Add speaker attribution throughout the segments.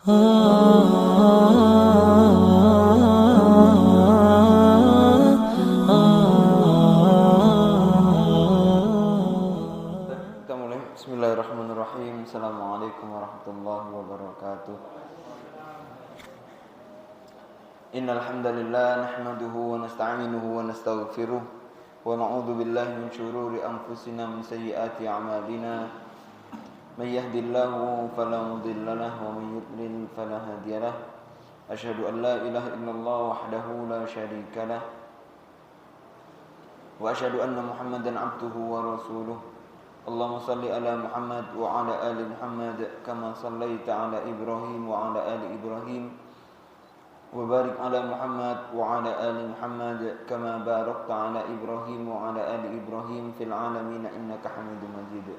Speaker 1: Kita mulai. Bismillahirrahmanirrahim. Assalamualaikum warahmatullahi wabarakatuh. Innal hamdalillah nahmaduhu wa nasta'inuhu wa nastaghfiruh wa na'udzu billahi min shururi anfusina min sayyiati a'malina. May yahdihillahu fala mudilla lahu wa may yudlil fala hadiya lahu. Asyhadu an la ilaha illallah wahdahu la syarika lahu wa asyhadu anna Muhammadan 'abduhu wa rasuluh. Allahumma salli ala Muhammad wa ala ali Muhammad kama sallaita ala Ibrahim wa ala ali Ibrahim wa barik ala Muhammad wa ala ali Muhammad kama barakta ala Ibrahim wa ala ali Ibrahim fil alamin innaka Hamidum Majid.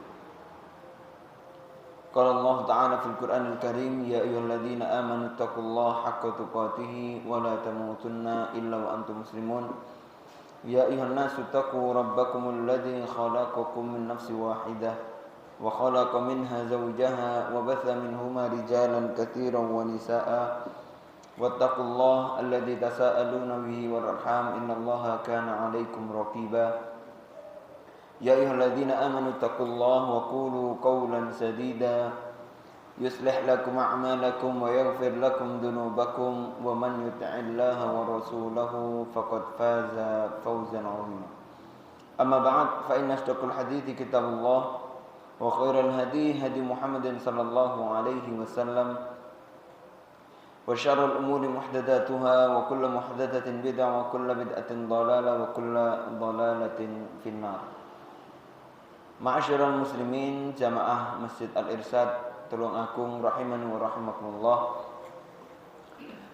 Speaker 1: Qala Allah Ta'ala fil Qur'anil Karim, ya ayyuhalladzina amanu taqullaha haqqa tuqatih wa la tamutunna illa wa antum muslimun. Ya ayyuhan nasu taqu rabbakumul ladzi khalaqakum min nafsin wahidah wa khalaqa minha zawjaha wa batha minhuma rijalan katsiran wa nisaa'a wattaqullaha alladzi tasaaluna bihi wal arham innallaha kana 'alaikum raqiba. Ya ayyuhalladzina amanu taqullaha wa qulu qawlan sadida yuslih lakum a'malakum wa yaghfir lakum dhunubakum wa man yuti'illaha wa rasulahu faqad faza fawzan 'azima. Amma ba'd, fa inna asdaqal hadithi kitabullah wa khairal hadi hadi Muhammadin sallallahu alaihi wasallam wa syarrul umuri muhdatsatuha wa kullu muhdatsatin bid'ah wa kullu bid'atin dhalalah wa kullu dhalalatin finnar. Ma'asyiral muslimin jamaah Masjid Al-Irsyad Tulung Agung rahimani wa rahimakumullah.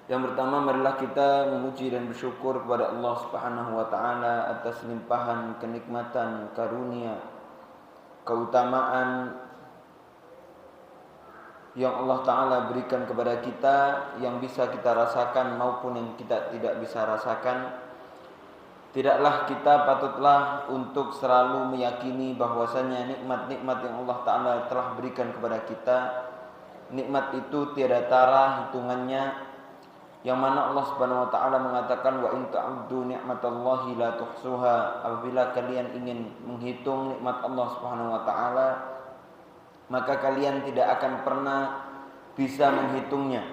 Speaker 1: Yang pertama, marilah kita memuji dan bersyukur kepada Allah Subhanahu wa taala atas limpahan kenikmatan, karunia, keutamaan yang Allah taala berikan kepada kita, yang bisa kita rasakan maupun yang kita tidak bisa rasakan. Tidaklah kita patutlah untuk selalu meyakini bahwasanya nikmat-nikmat yang Allah Ta'ala telah berikan kepada kita, nikmat itu tiada tara hitungannya, yang mana Allah Subhanahu Wa Ta'ala mengatakan wa in ta'uddu ni'matallahi la tuhsuha. Apabila kalian ingin menghitung nikmat Allah Subhanahu Wa Ta'ala, maka kalian tidak akan pernah bisa menghitungnya.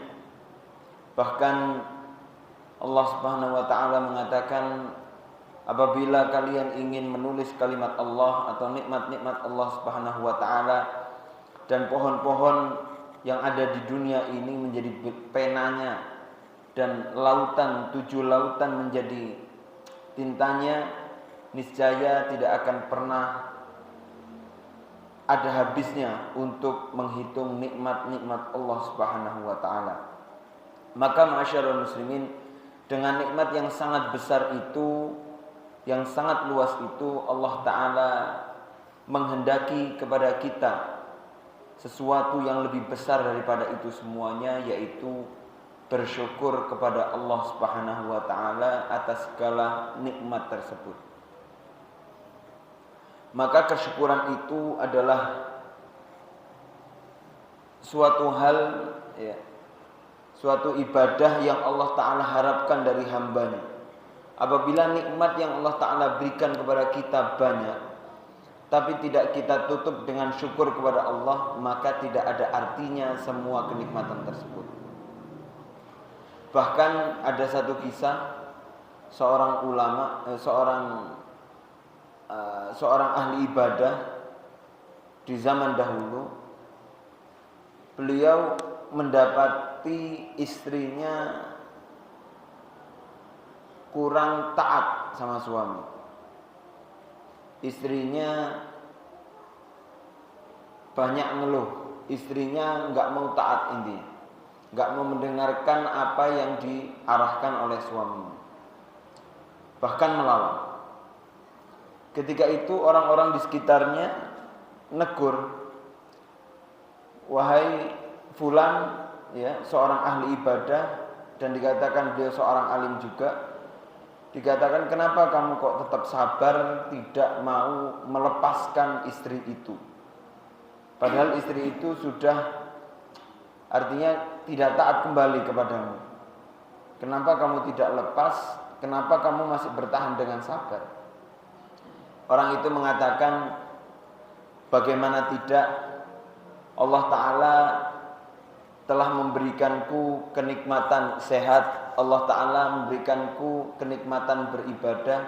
Speaker 1: Bahkan Allah Subhanahu Wa Ta'ala mengatakan, apabila kalian ingin menulis kalimat Allah atau nikmat-nikmat Allah Subhanahu wa taala, dan pohon-pohon yang ada di dunia ini menjadi penanya, dan lautan, 7 lautan menjadi tintanya, niscaya tidak akan pernah ada habisnya untuk menghitung nikmat-nikmat Allah Subhanahu wa taala. Maka ma'asyiral muslimin, dengan nikmat yang sangat besar itu, yang sangat luas itu, Allah Ta'ala menghendaki kepada kita sesuatu yang lebih besar daripada itu semuanya, yaitu bersyukur kepada Allah Subhanahu wa Ta'ala atas segala nikmat tersebut. Maka kesyukuran itu adalah suatu hal, suatu ibadah yang Allah Ta'ala harapkan dari hambanya. Apabila nikmat yang Allah Ta'ala berikan kepada kita banyak, tapi tidak kita tutup dengan syukur kepada Allah, maka tidak ada artinya semua kenikmatan tersebut. Bahkan ada satu kisah, seorang ulama, seorang ahli ibadah di zaman dahulu. Beliau mendapati istrinya kurang taat sama suami. Istrinya banyak ngeluh, istrinya enggak mau taat, intinya enggak mau mendengarkan apa yang diarahkan oleh suaminya, bahkan melawan. Ketika itu orang-orang di sekitarnya negur, wahai fulan, seorang ahli ibadah, dan dikatakan beliau seorang alim juga. Dikatakan, kenapa kamu kok tetap sabar tidak mau melepaskan istri itu? Padahal istri itu sudah artinya tidak taat kembali kepadamu. Kenapa kamu tidak lepas? Kenapa kamu masih bertahan dengan sabar? Orang itu mengatakan, bagaimana tidak, Allah Ta'ala telah memberikanku kenikmatan sehat, Allah Ta'ala memberikanku kenikmatan beribadah,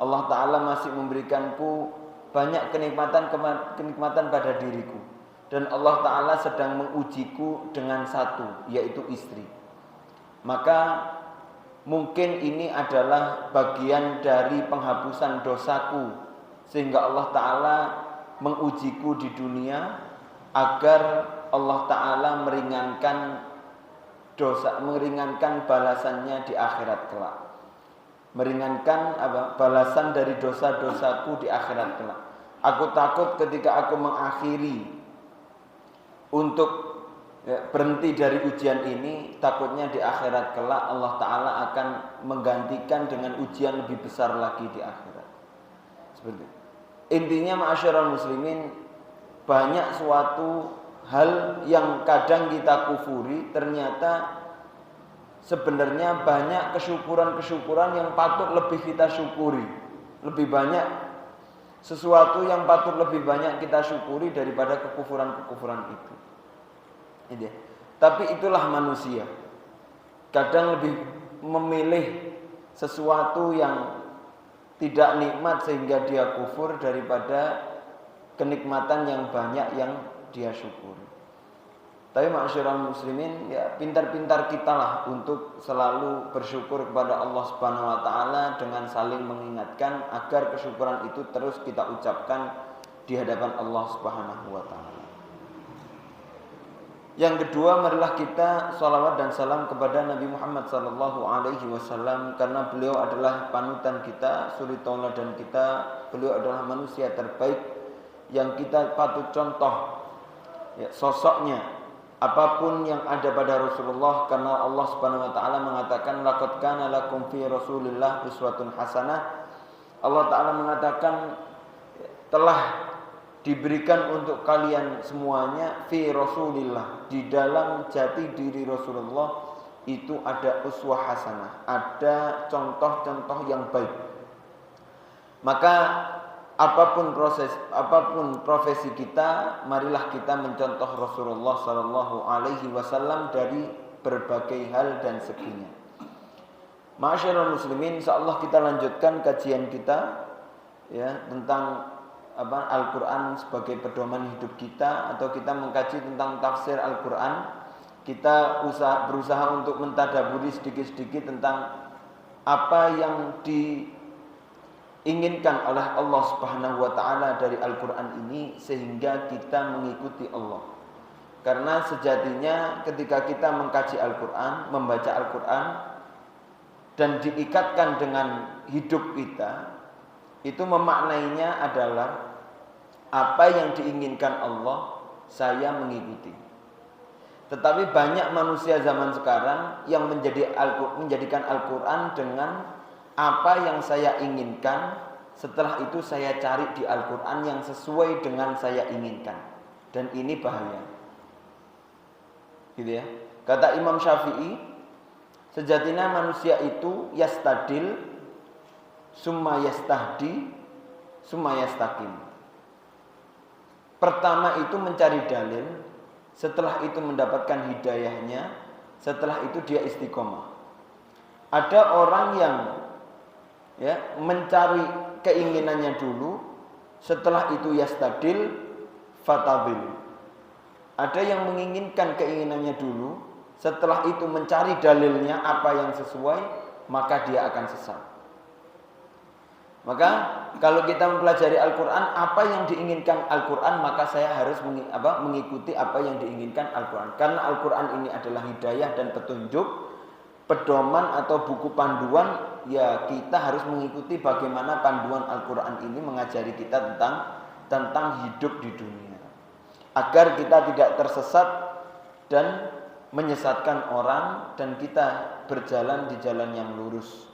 Speaker 1: Allah Ta'ala masih memberikanku banyak kenikmatan pada diriku. Dan Allah Ta'ala sedang mengujiku dengan satu, yaitu istri. Maka mungkin ini adalah bagian dari penghapusan dosaku, sehingga Allah Ta'ala mengujiku di dunia agar Allah Ta'ala meringankan dosa, meringankan balasannya di akhirat kelak. Meringankan balasan dari dosa-dosaku di akhirat kelak. Aku takut ketika aku mengakhiri untuk berhenti dari ujian ini, takutnya di akhirat kelak Allah Ta'ala akan menggantikan dengan ujian lebih besar lagi di akhirat. Seperti itu. Intinya ma'asyiral muslimin, banyak suatu hal yang kadang kita kufuri, ternyata sebenarnya banyak kesyukuran-kesyukuran yang patut lebih kita syukuri. Lebih banyak sesuatu yang patut lebih banyak kita syukuri daripada kekufuran-kekufuran itu. Ini. Tapi itulah manusia. Kadang lebih memilih sesuatu yang tidak nikmat sehingga dia kufur daripada kenikmatan yang banyak yang dia syukuri. Tapi ma'asyiral muslimin, ya pintar-pintar kita lah untuk selalu bersyukur kepada Allah Subhanahu wa taala dengan saling mengingatkan agar kesyukuran itu terus kita ucapkan di hadapan Allah Subhanahu wa taala. Yang kedua, marilah kita salawat dan salam kepada Nabi Muhammad sallallahu alaihi wasallam, karena beliau adalah panutan kita, suri tauladan kita. Beliau adalah manusia terbaik yang kita patut contoh ya, sosoknya. Apapun yang ada pada Rasulullah, karena Allah Subhanahu wa taala mengatakan laqad kana lakum fi Rasulillah uswatun hasanah. Allah Taala mengatakan telah diberikan untuk kalian semuanya fi Rasulillah, di dalam jati diri Rasulullah itu ada uswah hasanah, ada contoh-contoh yang baik. Maka apapun profesi kita, marilah kita mencontoh Rasulullah sallallahu alaihi wasallam dari berbagai hal dan seginya. Ma'asyiral muslimin, insyaallah kita lanjutkan kajian kita ya tentang Al-Quran sebagai pedoman hidup kita, atau kita mengkaji tentang tafsir Al-Quran. Kita berusaha untuk mentadaburi sedikit-sedikit tentang apa yang diinginkan oleh Allah Subhanahu wa taala dari Al-Quran ini, sehingga kita mengikuti Allah. Karena sejatinya ketika kita mengkaji Al-Quran, membaca Al-Quran dan diikatkan dengan hidup kita, itu memaknainya adalah apa yang diinginkan Allah, saya mengikuti. Tetapi banyak manusia zaman sekarang yang menjadikan Al-Quran dengan apa yang saya inginkan, setelah itu saya cari di Al-Quran yang sesuai dengan saya inginkan. Dan ini bahaya. Gitu ya. Kata Imam Syafi'i, sejatinya manusia itu yastadil, summa yastahdi, summa yastaqim. Pertama itu mencari dalil, setelah itu mendapatkan hidayahnya, setelah itu dia istiqomah. Ada orang yang mencari keinginannya dulu, setelah itu yastadil, fatabil. Ada yang menginginkan keinginannya dulu, setelah itu mencari dalilnya apa yang sesuai, maka dia akan sesat. Maka kalau kita mempelajari Al-Quran, apa yang diinginkan Al-Quran, maka saya harus mengikuti apa yang diinginkan Al-Quran. Karena Al-Quran ini adalah hidayah dan petunjuk, pedoman atau buku panduan. Ya kita harus mengikuti bagaimana panduan Al-Quran ini mengajari kita tentang hidup di dunia, agar kita tidak tersesat dan menyesatkan orang, dan kita berjalan di jalan yang lurus.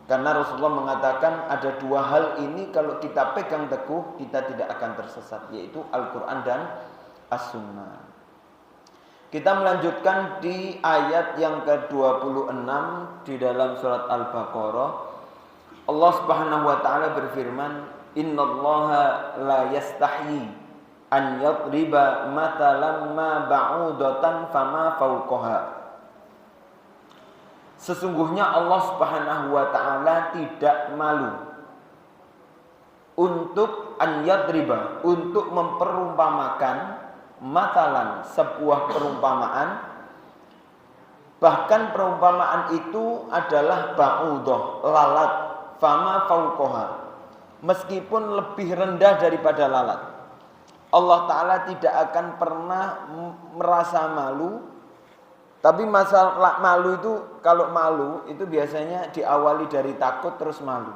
Speaker 1: Karena Rasulullah mengatakan ada dua hal ini kalau kita pegang teguh, kita tidak akan tersesat, yaitu Al-Quran dan As-Sunnah. Kita melanjutkan di ayat yang ke-26 di dalam surat Al-Baqarah. Allah Subhanahu wa taala berfirman, "Innallaha la yastahyi an yadriba matalan ma ba'udatan fama fawqaha." Sesungguhnya Allah Subhanahu wa taala tidak malu untuk an yadriba, untuk memperumpamakan matalan, sebuah perumpamaan, bahkan perumpamaan itu adalah ba'udah, lalat, fama fauqaha, meskipun lebih rendah daripada lalat. Allah Ta'ala tidak akan pernah merasa malu. Tapi masalah malu itu, kalau malu itu biasanya diawali dari takut terus malu.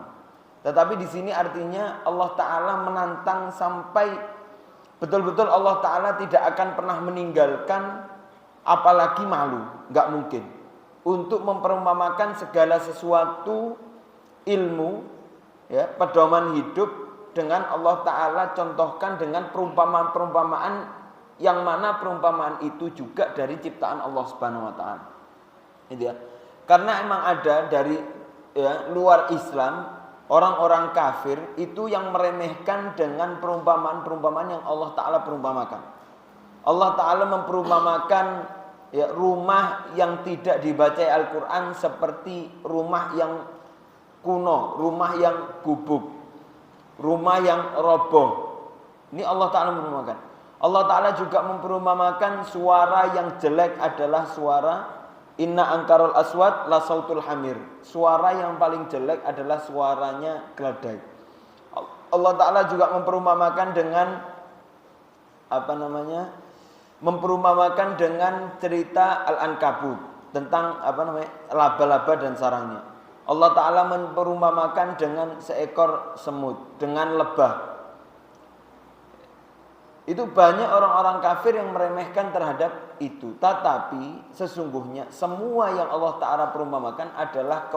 Speaker 1: Tetapi di sini artinya Allah Ta'ala menantang sampai betul-betul Allah Ta'ala tidak akan pernah meninggalkan, apalagi malu, nggak mungkin. Untuk memperumpamakan segala sesuatu ilmu, ya, pedoman hidup dengan Allah Ta'ala contohkan dengan perumpamaan-perumpamaan yang mana perumpamaan itu juga dari ciptaan Allah Subhanahu Wa Ta'ala. Gitu ya. Karena emang ada dari luar Islam, orang-orang kafir itu yang meremehkan dengan perumpamaan-perumpamaan yang Allah Ta'ala perumpamakan. Allah Ta'ala memperumpamakan rumah yang tidak dibaca Al-Quran seperti rumah yang kuno, rumah yang gubuk, rumah yang roboh. Ini Allah Ta'ala memperumpamakan. Allah Ta'ala juga memperumpamakan suara yang jelek adalah suara inna angkarul aswad la sautul hamir. Suara yang paling jelek adalah suaranya keledai. Allah Ta'ala juga memperumpamakan dengan memperumpamakan dengan cerita Al-Ankabut tentang laba-laba dan sarangnya. Allah Ta'ala memperumpamakan dengan seekor semut, dengan lebah. Itu banyak orang-orang kafir yang meremehkan terhadap itu. Tetapi sesungguhnya semua yang Allah Ta'ala perumpamakan adalah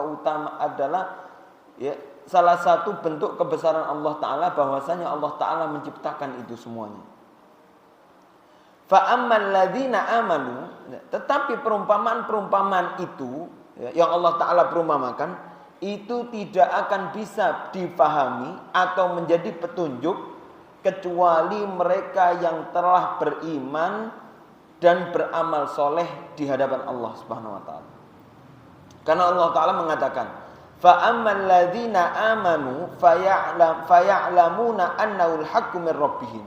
Speaker 1: salah satu bentuk kebesaran Allah Ta'ala, bahwasanya Allah Ta'ala menciptakan itu semuanya. Fa'ammal ladzina amanu, tetapi perumpamaan-perumpamaan itu yang Allah Ta'ala perumpamakan itu tidak akan bisa difahami atau menjadi petunjuk kecuali mereka yang telah beriman dan beramal soleh di hadapan Allah Subhanahu Wa Taala. Karena Allah Taala mengatakan, فَأَمَّا الَّذِينَ آمَنُوا فَيَعْلَمُونَ أَنَّهُ الْحَقُّ مِنْ رَبِّهِمْ.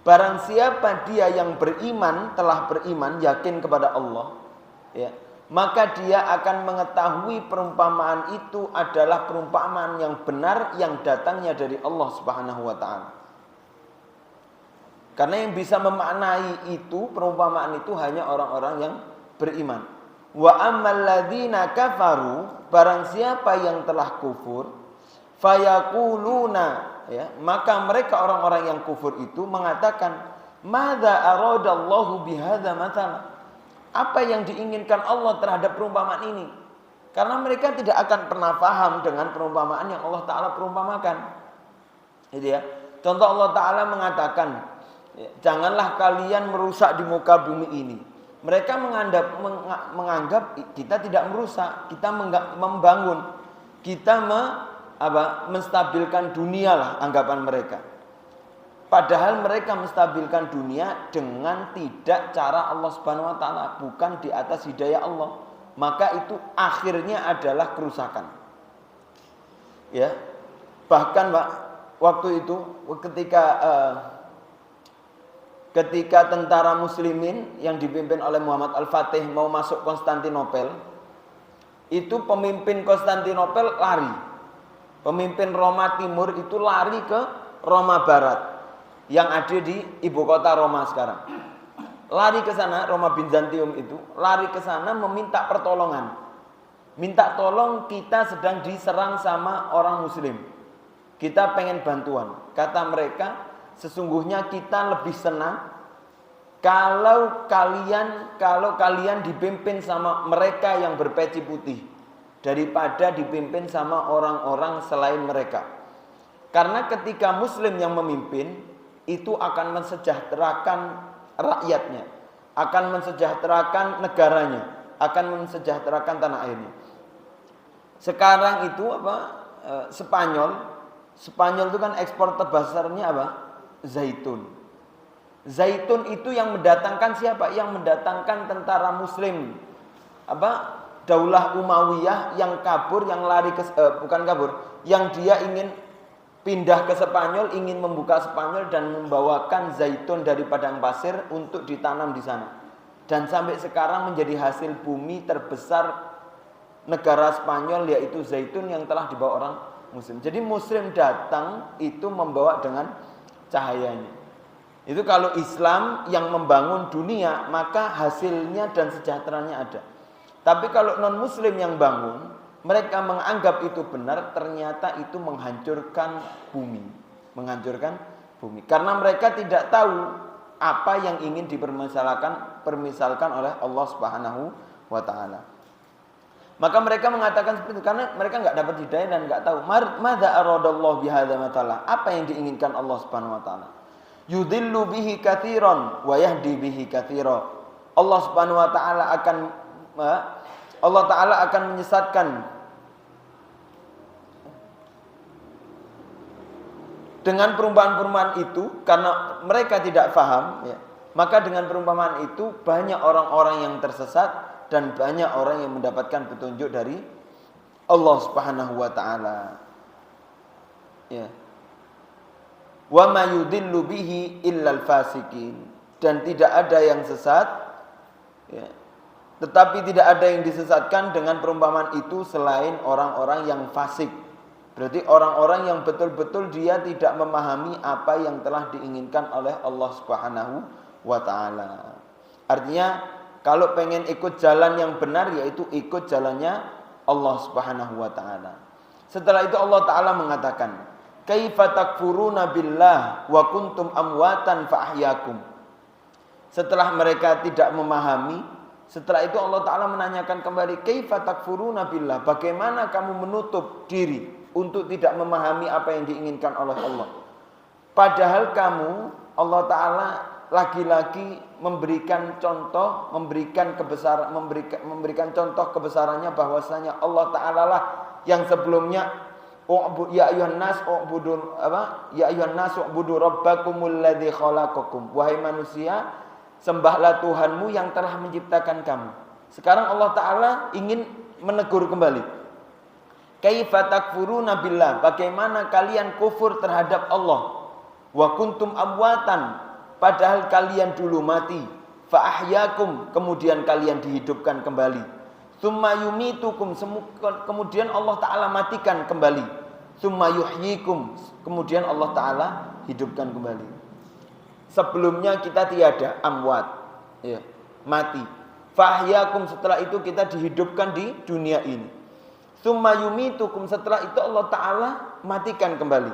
Speaker 1: Barang siapa dia yang beriman, telah beriman, yakin kepada Allah, ya, maka dia akan mengetahui perumpamaan itu adalah perumpamaan yang benar yang datangnya dari Allah Subhanahu Wa Taala. Karena yang bisa memaknai itu, perumpamaan itu hanya orang-orang yang beriman. Wa ammal ladzina kafaru, barang siapa yang telah kufur, fayaquluna, ya, maka mereka orang-orang yang kufur itu mengatakan, madza aradallahu bihadza matala. Apa yang diinginkan Allah terhadap perumpamaan ini? Karena mereka tidak akan pernah paham dengan perumpamaan yang Allah Ta'ala perumpamakan. Gitu ya. Contoh, Allah Ta'ala mengatakan, janganlah kalian merusak di muka bumi ini. Mereka menganggap kita tidak merusak, kita membangun, kita menstabilkan dunia lah anggapan mereka. Padahal mereka menstabilkan dunia dengan tidak cara Allah Subhanahu Wa Taala, bukan di atas hidayah Allah. Maka itu akhirnya adalah kerusakan. Ya, bahkan waktu itu ketika tentara muslimin yang dipimpin oleh Muhammad Al-Fatih mau masuk Konstantinopel, itu pemimpin Konstantinopel lari. Pemimpin Roma Timur itu lari ke Roma Barat yang ada di ibu kota Roma sekarang. Lari ke sana, Roma Bizantium itu lari ke sana meminta pertolongan. Minta tolong, kita sedang diserang sama orang muslim. Kita pengen bantuan. Kata mereka, sesungguhnya kita lebih senang kalau kalian dipimpin sama mereka yang berpeci putih daripada dipimpin sama orang-orang selain mereka. Karena ketika muslim yang memimpin, itu akan mensejahterakan rakyatnya. akan mensejahterakan negaranya, akan mensejahterakan tanah airnya. Sekarang itu Spanyol itu kan ekspor terbesarnya apa? Zaitun. Zaitun itu yang mendatangkan siapa? Yang mendatangkan tentara muslim. Daulah Umayyah yang kabur, yang lari bukan kabur, yang dia ingin pindah ke Spanyol, ingin membuka Spanyol dan membawakan zaitun dari padang pasir untuk ditanam di sana. Dan sampai sekarang menjadi hasil bumi terbesar negara Spanyol, yaitu zaitun yang telah dibawa orang muslim. Jadi muslim datang itu membawa dengan cahayanya. Itu kalau Islam yang membangun dunia, maka hasilnya dan sejahteranya ada. Tapi kalau non-muslim yang bangun, mereka menganggap itu benar, ternyata itu menghancurkan bumi. Menghancurkan bumi. Karena mereka tidak tahu apa yang ingin dipermisalkan oleh Allah Subhanahu wa taala. Maka mereka mengatakan seperti itu karena mereka enggak dapat hidayah dan enggak tahu madza aradallahu bihadza matala. Apa yang diinginkan Allah Subhanahu wa taala? Yudillu bihi katsiran wa yahdi bihi katsira. Allah Subhanahu wa taala akan menyesatkan dengan perumpamaan-perumpamaan itu karena mereka tidak paham, ya. Maka dengan perumpamaan itu banyak orang-orang yang tersesat dan banyak orang yang mendapatkan petunjuk dari Allah Subhanahu wa taala. Ya. Wa ma yudillu bihi illal fasikin, dan tidak ada yang sesat, ya. Tetapi tidak ada yang disesatkan dengan perumpamaan itu selain orang-orang yang fasik. Berarti orang-orang yang betul-betul dia tidak memahami apa yang telah diinginkan oleh Allah Subhanahu wa taala. Artinya kalau pengen ikut jalan yang benar, yaitu ikut jalannya Allah Subhanahu wa taala. Setelah itu Allah taala mengatakan, "Kaifa takfuruna billah wa kuntum amwatan fa ahyakum." Setelah mereka tidak memahami, setelah itu Allah Ta'ala menanyakan kembali, kaifa takfuruna billah, bagaimana kamu menutup diri untuk tidak memahami apa yang diinginkan oleh Allah. Padahal kamu, Allah Ta'ala lagi-lagi memberikan contoh, memberikan contoh kebesarannya, bahwasanya Allah Ta'ala lah yang sebelumnya ya ayuhan nas u'budu rabbakumul ladzi khalaqakum. Wahai manusia, sembahlah Tuhanmu yang telah menciptakan kamu. Sekarang Allah Ta'ala ingin menegur kembali. Kaifa takfuruna billah, bagaimana kalian kufur terhadap Allah. Wa kuntum amwatan, padahal kalian dulu mati. Fa ahyakum, kemudian kalian dihidupkan kembali. Tsumma yumitukum, kemudian Allah Ta'ala matikan kembali. Tsumma yuhyikum, kemudian Allah Ta'ala hidupkan kembali. Sebelumnya kita tiada, amwat, ya, mati. Fahyakum, setelah itu kita dihidupkan di dunia ini. Tsumma yumitukum, setelah itu Allah Ta'ala matikan kembali.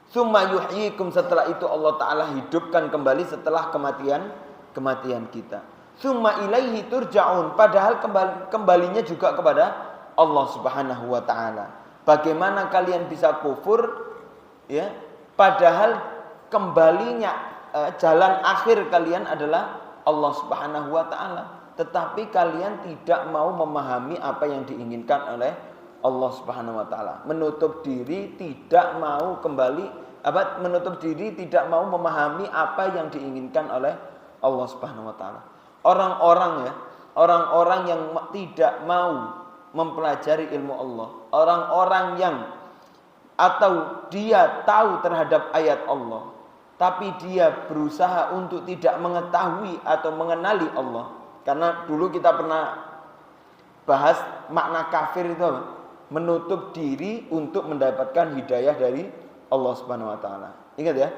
Speaker 1: Tsumma yuhyikum, setelah itu Allah Ta'ala hidupkan kembali setelah kematian kita. Tsumma ilaihi turja'un, padahal kembalinya juga kepada Allah Subhanahu wa taala. Bagaimana kalian bisa kufur, ya, padahal kembalinya jalan akhir kalian adalah Allah Subhanahu wa taala, tetapi kalian tidak mau memahami apa yang diinginkan oleh Allah Subhanahu wa taala. Menutup diri, tidak mau memahami apa yang diinginkan oleh Allah Subhanahu wa taala. Orang-orang yang tidak mau mempelajari ilmu Allah, orang-orang yang atau dia tahu terhadap ayat Allah, tapi dia berusaha untuk tidak mengetahui atau mengenali Allah. Karena dulu kita pernah bahas makna kafir itu apa? Menutup diri untuk mendapatkan hidayah dari Allah Subhanahu wa taala. Ingat ya.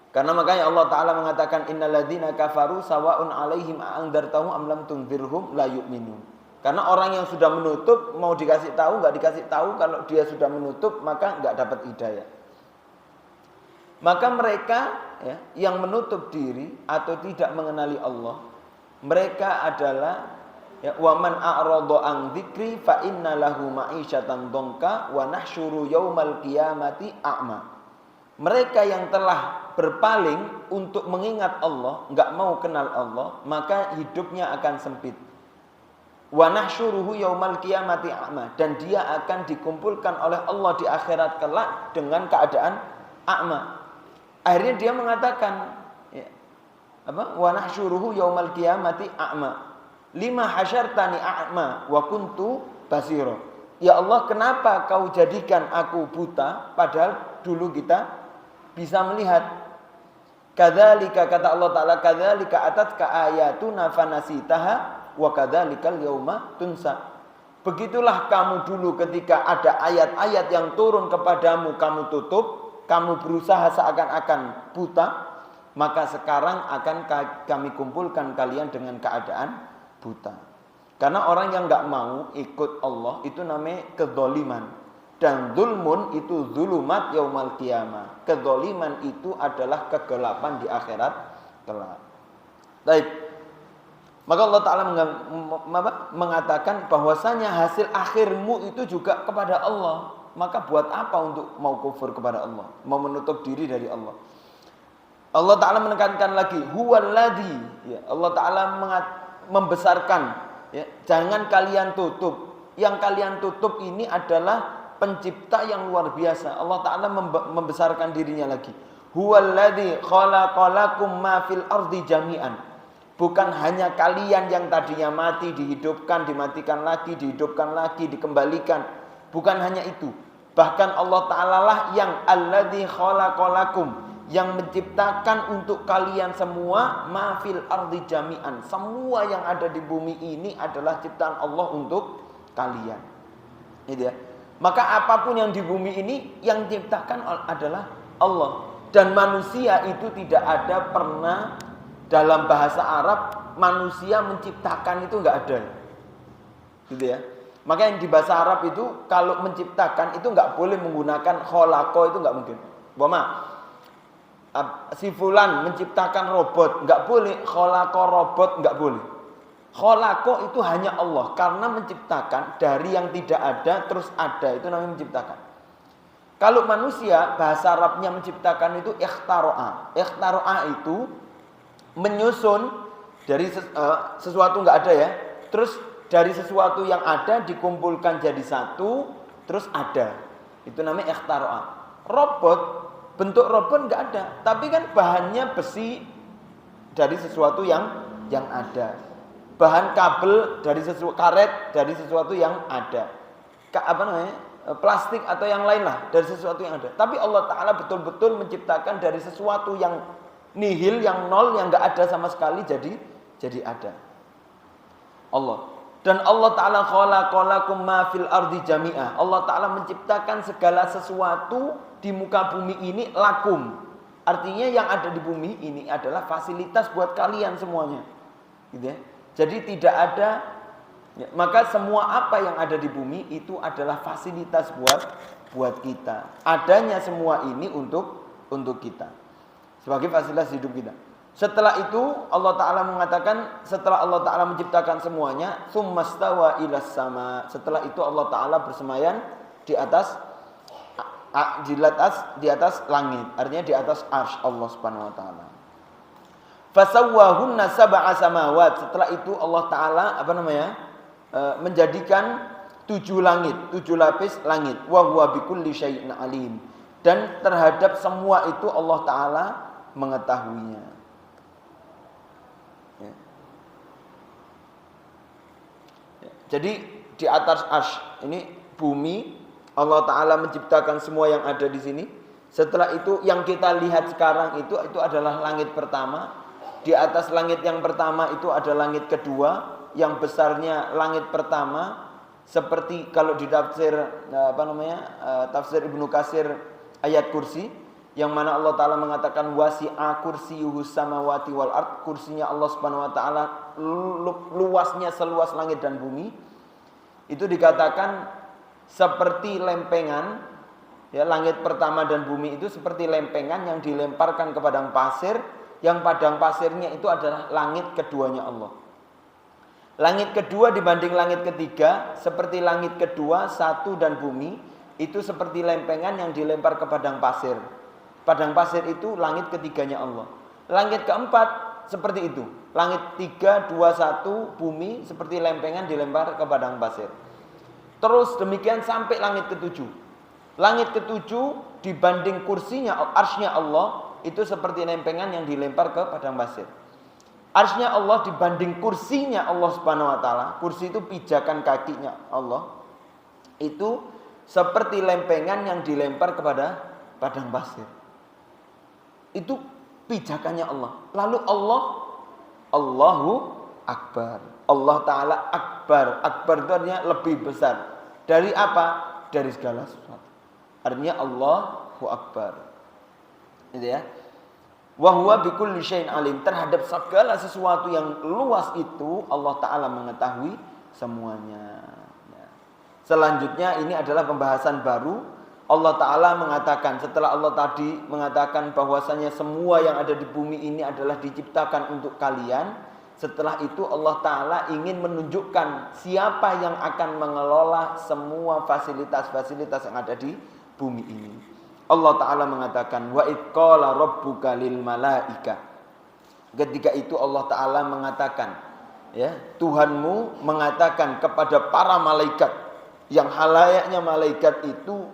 Speaker 1: Karena makanya Allah Ta'ala mengatakan innalladzina kafaru sawa'un 'alaihim a'andzartahum am lam tunzirhum la yu'minun. Karena orang yang sudah menutup, mau dikasih tahu enggak dikasih tahu, kalau dia sudah menutup maka enggak dapat hidayah. Maka mereka, ya, yang menutup diri atau tidak mengenali Allah, mereka adalah, ya, wa man a'rada an dzikri fa inna lahu ma'isyatan dhanka wa nahsyuru yaumal qiyamati a'ma. Mereka yang telah berpaling untuk mengingat Allah, enggak mau kenal Allah, maka hidupnya akan sempit. Wa nahsyuruhu yaumal qiyamati a'ma, dan dia akan dikumpulkan oleh Allah di akhirat kelak dengan keadaan a'ma. Akhirnya dia mengatakan, ya, wa nahsyuruhu yaumal qiyamati a'ma. Lima hasyartani a'ma wa kuntu basira. Ya Allah, kenapa kau jadikan aku buta padahal dulu kita bisa melihat? Kadzalika, kata Allah Ta'ala, kadzalika atatka ayatuna fanasitaha wa kadzalikal yauma tunsa. Begitulah kamu dulu ketika ada ayat-ayat yang turun kepadamu kamu tutup, kamu berusaha seakan-akan buta, maka sekarang akan kami kumpulkan kalian dengan keadaan buta. Karena orang yang enggak mau ikut Allah itu namanya kedzaliman. Dan zulmun itu zulumat yaumal qiyamah. Kedzaliman itu adalah kegelapan di akhirat kelak. Baik. Maka Allah Ta'ala mengatakan bahwasanya hasil akhirmu itu juga kepada Allah. Maka buat apa untuk mau kufur kepada Allah, mau menutup diri dari Allah? Allah Ta'ala menekankan lagi, huwaladzi, ya, Allah Ta'ala membesarkan, ya, jangan kalian tutup. Yang kalian tutup ini adalah pencipta yang luar biasa. Allah Ta'ala membesarkan dirinya lagi. Huwaladzi khalaqalakum ma fil ardi jami'an. Bukan hanya kalian yang tadinya mati, dihidupkan, dimatikan lagi, dihidupkan lagi, dikembalikan. Bukan hanya itu. Bahkan Allah Ta'ala lah yang alladzi khalaqalakum, yang menciptakan untuk kalian semua ma fil ardi jami'an. Semua yang ada di bumi ini adalah ciptaan Allah untuk kalian. Itu ya. Maka apapun yang di bumi ini yang diciptakan adalah Allah. Dan manusia itu tidak ada pernah dalam bahasa Arab manusia menciptakan itu enggak ada. Gitu ya. Maka yang di bahasa Arab itu kalau menciptakan itu enggak boleh menggunakan khalaqa, itu enggak mungkin. Umpama si fulan menciptakan robot, enggak boleh khalaqa robot, enggak boleh. Khalaqa itu hanya Allah, karena menciptakan dari yang tidak ada terus ada, itu namanya menciptakan. Kalau manusia bahasa Arabnya menciptakan itu ikhtara'a. Ikhtara'a itu menyusun dari sesuatu enggak ada ya. Terus dari sesuatu yang ada dikumpulkan jadi satu, terus ada. Itu namanya ikhtara'a. Robot, bentuk robot enggak ada, tapi kan bahannya besi dari sesuatu yang ada. Bahan kabel dari sesuatu, karet dari sesuatu yang ada. Plastik atau yang lain lah dari sesuatu yang ada. Tapi Allah Ta'ala betul-betul menciptakan dari sesuatu yang nihil, yang nol, yang enggak ada sama sekali jadi ada. Allah. Dan Allah Ta'ala khalaqalakum ma fil ardi jami'ah. Allah Ta'ala menciptakan segala sesuatu di muka bumi ini lakum. Artinya yang ada di bumi ini adalah fasilitas buat kalian semuanya. Gitu ya. Jadi tidak ada, ya, maka semua apa yang ada di bumi itu adalah fasilitas buat kita. Adanya semua ini untuk kita. Sebagai fasilitas hidup kita. Setelah itu Allah Ta'ala mengatakan, setelah Allah Ta'ala menciptakan semuanya, tsummastawa ilas sama. Setelah itu Allah Ta'ala bersemayam di atas langit. Artinya di atas arsy Allah Subhanahu wa Ta'ala. Fasawwahunna sab'a samawat. Setelah itu Allah Ta'ala menjadikan 7 langit, 7 lapis langit. Wa huwa bikulli syai'in alim. Dan terhadap semua itu Allah Ta'ala mengetahuinya. Ya. Jadi di atas arsy ini bumi, Allah Ta'ala menciptakan semua yang ada di sini. Setelah itu yang kita lihat sekarang itu adalah langit pertama. Di atas langit yang pertama itu ada langit kedua, yang besarnya langit pertama, seperti kalau di tafsir tafsir Ibnu Katsir ayat kursi, yang mana Allah Ta'ala mengatakan wasi'a kursiyuhus samawati wal ard, kursinya Allah Subhanahu wa Ta'ala luasnya seluas langit dan bumi. Itu dikatakan seperti lempengan, ya, langit pertama dan bumi itu seperti lempengan yang dilemparkan ke padang pasir. Yang padang pasirnya itu adalah langit keduanya Allah. Langit kedua dibanding langit ketiga, seperti langit kedua, satu dan bumi, itu seperti lempengan yang dilempar ke padang pasir. padang pasir itu langit ketiganya Allah. Langit keempat seperti itu. Langit 3, 2, 1 bumi seperti lempengan dilempar ke padang pasir. Terus demikian sampai langit ketujuh. Langit ketujuh dibanding kursinya, arsy-nya Allah itu seperti lempengan yang dilempar ke padang pasir. Arsy-nya Allah dibanding kursinya Allah Subhanahu wa taala. Kursi itu pijakan kakinya Allah. Itu seperti lempengan yang dilempar kepada padang pasir. Itu pijakannya Allah. Lalu Allahu Akbar. Allah Ta'ala Akbar. Akbar itu artinya lebih besar. Dari apa? Dari segala sesuatu. Artinya Allahu Akbar. Gitu ya. Wa huwa bikulli syai'in alim. Terhadap segala sesuatu yang luas itu Allah Ta'ala mengetahui semuanya. Selanjutnya ini adalah pembahasan baru. Allah Ta'ala mengatakan, setelah Allah tadi mengatakan bahwasanya semua yang ada di bumi ini adalah diciptakan untuk kalian. Setelah itu Allah Ta'ala ingin menunjukkan siapa yang akan mengelola semua fasilitas-fasilitas yang ada di bumi ini. Allah Ta'ala mengatakan, wa idh qala rabbuka lil malaika. Ketika itu Allah Ta'ala mengatakan, ya, Tuhanmu mengatakan kepada para malaikat, yang halayaknya malaikat itu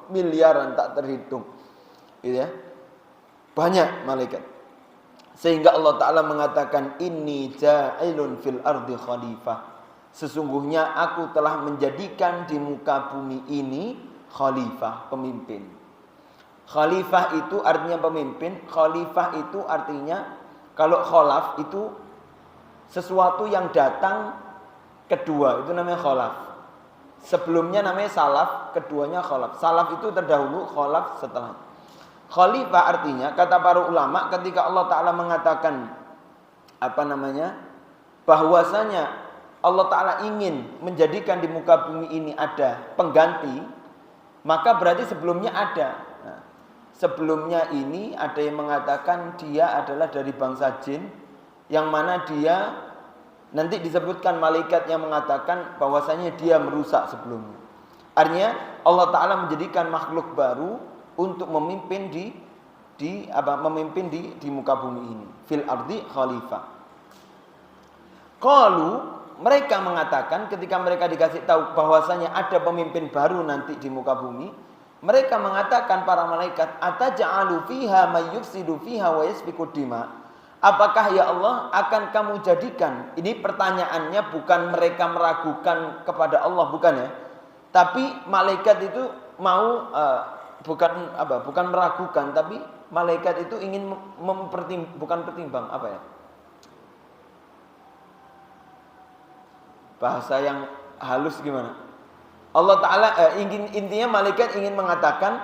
Speaker 1: miliaran tak terhitung, gitu ya. Banyak malaikat. Sehingga Allah Ta'ala mengatakan, inni ja'ilun fil ardi khalifah. Sesungguhnya aku telah menjadikan di muka bumi ini khalifah, pemimpin. Khalifah itu artinya pemimpin. Khalifah itu artinya, kalau khalaf itu sesuatu yang datang kedua, itu namanya khalaf. Sebelumnya namanya salaf, keduanya khalaf. Salaf itu terdahulu, khalaf setelah. Khalifah artinya, kata para ulama, ketika Allah Ta'ala mengatakan bahwasanya Allah Ta'ala ingin menjadikan di muka bumi ini ada pengganti, maka berarti sebelumnya ada. Nah, sebelumnya ini ada yang mengatakan dia adalah dari bangsa jin, yang mana dia nanti disebutkan malaikat yang mengatakan bahwasanya dia merusak sebelumnya. Artinya Allah Ta'ala menjadikan makhluk baru untuk memimpin di muka bumi ini. Fil ardi khalifah. Qalu, mereka mengatakan ketika mereka dikasih tahu bahwasanya ada pemimpin baru nanti di muka bumi, mereka mengatakan para malaikat, ataj'alu fiha may yufsidu fiha wa yasfiku dima. Apakah ya Allah akan kamu jadikan, ini pertanyaannya bukan mereka meragukan kepada Allah, bukan ya, tapi malaikat itu mau bukan meragukan, tapi malaikat itu ingin bahasa yang halus gimana? Allah Ta'ala intinya malaikat ingin mengatakan,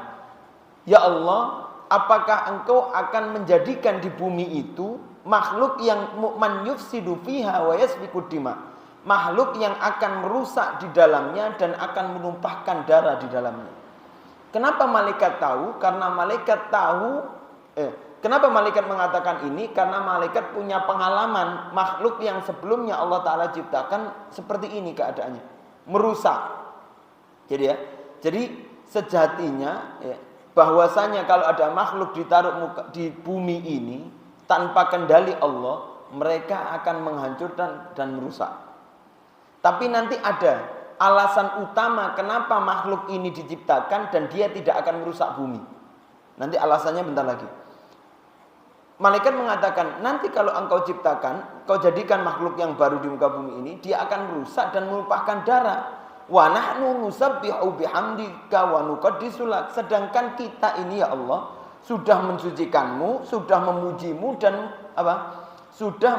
Speaker 1: ya Allah, apakah engkau akan menjadikan di bumi itu makhluk yang man yufsidu fiha wa yasfiku dima, makhluk yang akan merusak di dalamnya dan akan menumpahkan darah di dalamnya. Kenapa malaikat tahu? Karena malaikat tahu kenapa malaikat mengatakan ini? Karena malaikat punya pengalaman makhluk yang sebelumnya Allah Ta'ala ciptakan seperti ini keadaannya, merusak. Jadi sejatinya bahwasanya kalau ada makhluk ditaruh di bumi ini tanpa kendali Allah, mereka akan menghancurkan dan merusak. Tapi nanti ada alasan utama kenapa makhluk ini diciptakan dan dia tidak akan merusak bumi. Nanti alasannya bentar lagi. Malaikat mengatakan, nanti kalau engkau ciptakan, kau jadikan makhluk yang baru di muka bumi ini, dia akan merusak dan menumpahkan darah. Wa nahnu nusabbihu bihamdika wa nuqaddisu lak. Sedangkan kita ini ya Allah sudah mensucikanmu, sudah memujimu dan sudah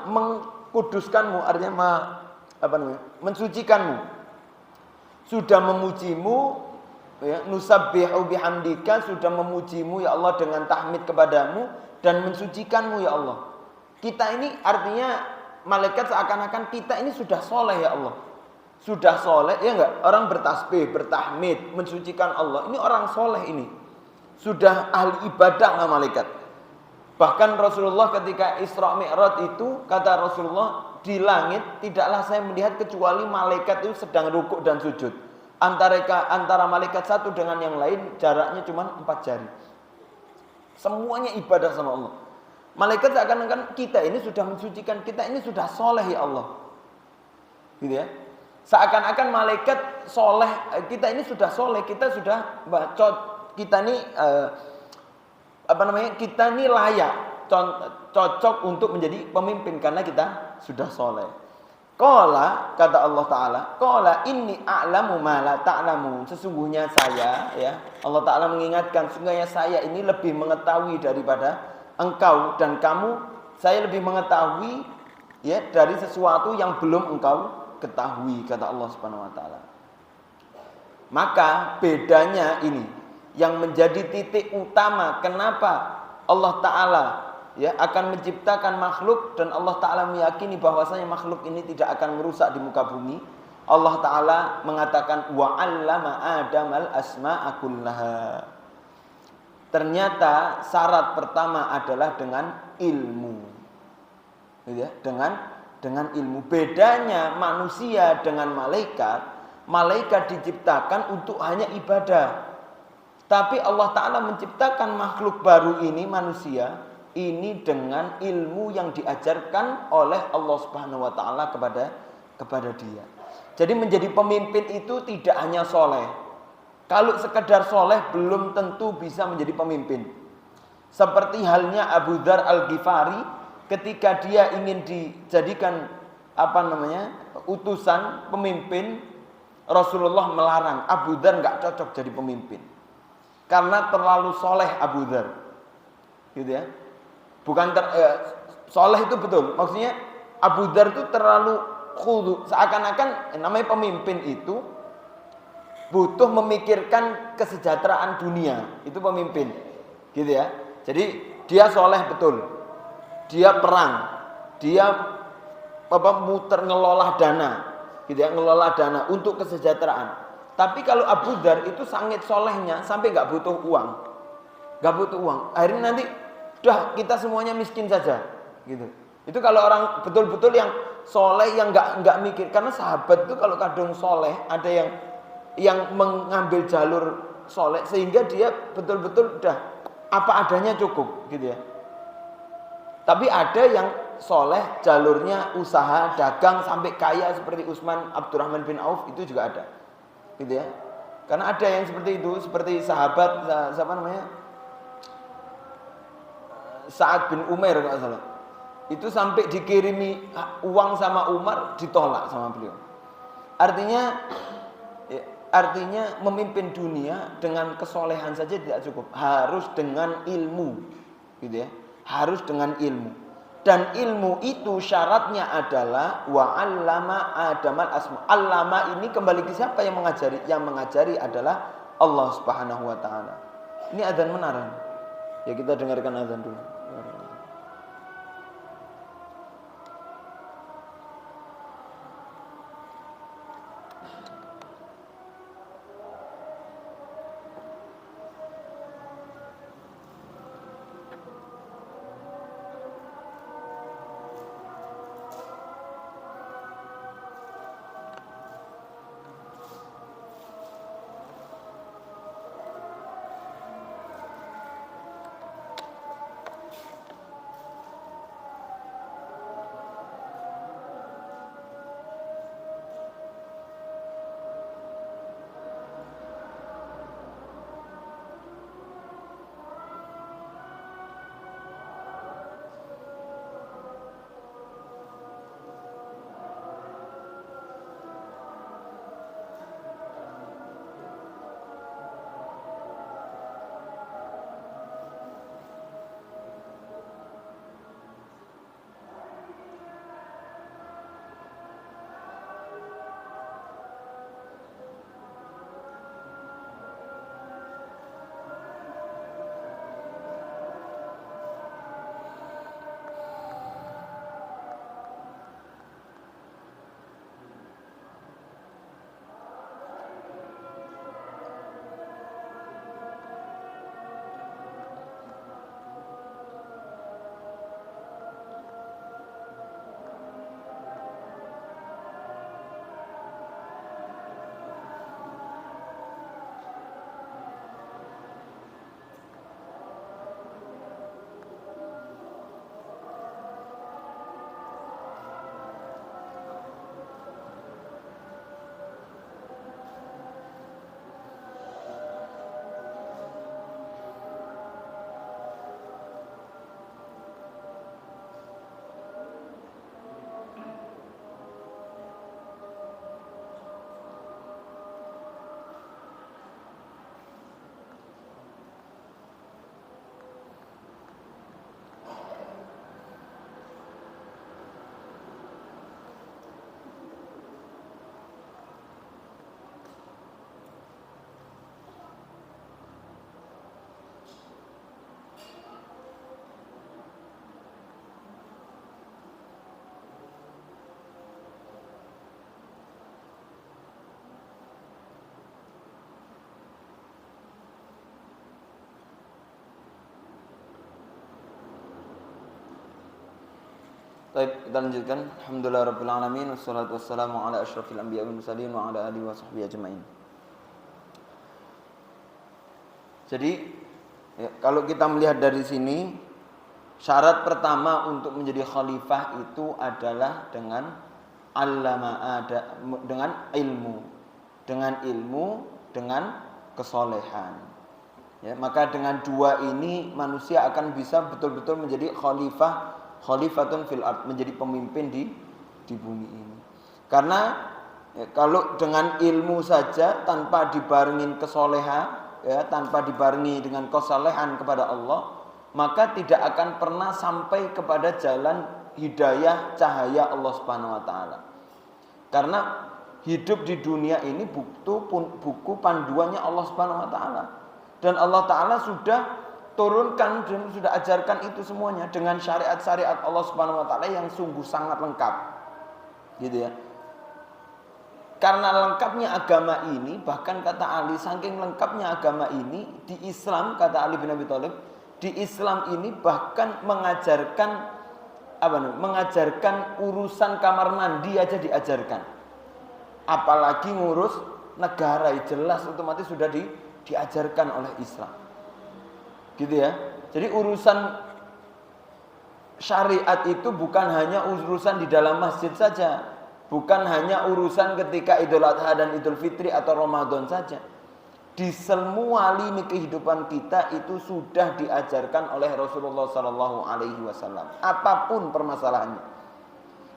Speaker 1: mengkuduskanmu, artinya mensucikanmu. Sudah memujimu, ya, nusabbihu bihamdika, sudah memujimu ya Allah dengan tahmid kepadamu dan mensucikanmu ya Allah. Kita ini artinya malaikat seakan-akan kita ini sudah soleh ya Allah. Sudah soleh, ya enggak? Orang bertasbih, bertahmid, mensucikan Allah. Ini orang soleh ini. Sudah ahli ibadah nggak malaikat. Bahkan Rasulullah ketika Isra Mi'raj itu, kata Rasulullah, di langit tidaklah saya melihat kecuali malaikat itu sedang rukuk dan sujud. Antara malaikat satu dengan yang lain jaraknya cuma 4 jari. Semuanya ibadah sama Allah. Malaikat seakan-akan kita ini sudah mensucikan, kita ini sudah soleh ya Allah. Gitu ya. Seakan-akan malaikat soleh, kita ini sudah soleh, kita sudah kita ini kita ini layak, cocok untuk menjadi pemimpin karena kita sudah soleh. Qala, kata Allah Ta'ala, Qala inni a'lamu ma la ta'lamun. Sesungguhnya saya, ya, Allah Ta'ala mengingatkan, sesungguhnya saya ini lebih mengetahui daripada engkau dan kamu. Saya lebih mengetahui, ya, dari sesuatu yang belum engkau ketahui, kata Allah Subhanahu Wa Ta'ala. Maka bedanya ini yang menjadi titik utama kenapa Allah Ta'ala, ya, akan menciptakan makhluk dan Allah Ta'ala meyakini bahwasanya makhluk ini tidak akan merusak di muka bumi. Allah Ta'ala mengatakan wa 'allama Adamal asma'a kullaha. Ternyata syarat pertama adalah dengan ilmu. Ya, dengan ilmu. Bedanya manusia dengan malaikat, malaikat diciptakan untuk hanya ibadah. Tapi Allah Ta'ala menciptakan makhluk baru ini, manusia ini, dengan ilmu yang diajarkan oleh Allah Subhanahu Wa Ta'ala kepada dia. Jadi menjadi pemimpin itu tidak hanya soleh. Kalau sekedar soleh belum tentu bisa menjadi pemimpin. Seperti halnya Abu Dzar Al-Ghifari ketika dia ingin dijadikan utusan pemimpin, Rasulullah melarang. Abu Dzar nggak cocok jadi pemimpin karena terlalu soleh Abu Dzar, gitu ya. Bukan soleh itu betul, maksudnya Abu Dzar itu terlalu khudu, seakan-akan namanya pemimpin itu butuh memikirkan kesejahteraan dunia, itu pemimpin, gitu ya. Jadi dia soleh betul, dia perang, dia muter ngelola dana, gitu ya, ngelola dana untuk kesejahteraan. Tapi kalau Abu Dzar itu sangat solehnya sampai nggak butuh uang, akhirnya nanti udah kita semuanya miskin saja, gitu. Itu kalau orang betul-betul yang soleh, yang nggak mikir, karena sahabat itu kalau kadung soleh ada yang mengambil jalur soleh sehingga dia betul-betul udah apa adanya cukup, gitu ya. Tapi ada yang soleh jalurnya usaha dagang sampai kaya seperti Utsman Abdurrahman bin Auf, itu juga ada, gitu ya. Karena ada yang seperti itu, seperti sahabat siapa namanya, Sa'ad bin Umair kalau salah, itu sampai dikirimi uang sama Umar ditolak sama beliau. Artinya memimpin dunia dengan kesolehan saja tidak cukup, harus dengan ilmu, gitu ya, harus dengan ilmu. Dan ilmu itu syaratnya adalah wa 'allama Adamal asma. Allama ini kembali ke siapa yang mengajari? Yang mengajari adalah Allah Subhanahu Wa Ta'ala. Ini adzan menara. Ya, kita dengarkan adzan dulu. Baik, kita lanjutkan. Alhamdulillahirabbil alamin wassalatu wassalamu ala asyrafil anbiya'i wal mursalin wa ala alihi washabbihi ajmain. Jadi kalau kita melihat dari sini, syarat pertama untuk menjadi khalifah itu adalah dengan dengan ilmu, dengan kesolehan. Ya, maka dengan dua ini manusia akan bisa betul-betul menjadi khalifatun fil ard, menjadi pemimpin di bumi ini. Karena kalau dengan ilmu saja tanpa dibarengin kesolehan, tanpa dibarengi dengan kesolehan kepada Allah, maka tidak akan pernah sampai kepada jalan hidayah cahaya Allah Subhanahu wa taala. Karena hidup di dunia ini buku panduannya Allah Subhanahu wa taala. Dan Allah taala sudah turunkan dan sudah ajarkan itu semuanya dengan syariat-syariat Allah Subhanahu wa taala yang sungguh sangat lengkap. Gitu ya. Karena lengkapnya agama ini, bahkan kata Ali, saking lengkapnya agama ini di Islam, kata Ali bin Abi Thalib, di Islam ini bahkan mengajarkan urusan kamar mandi aja diajarkan. Apalagi ngurus negara, jelas otomatis sudah diajarkan oleh Islam. Gitu ya. Jadi urusan syariat itu bukan hanya urusan di dalam masjid saja, bukan hanya urusan ketika Idul Adha dan Idul Fitri atau Ramadan saja. Di semua lini kehidupan kita itu sudah diajarkan oleh Rasulullah Sallallahu Alaihi Wasallam. Apapun permasalahannya.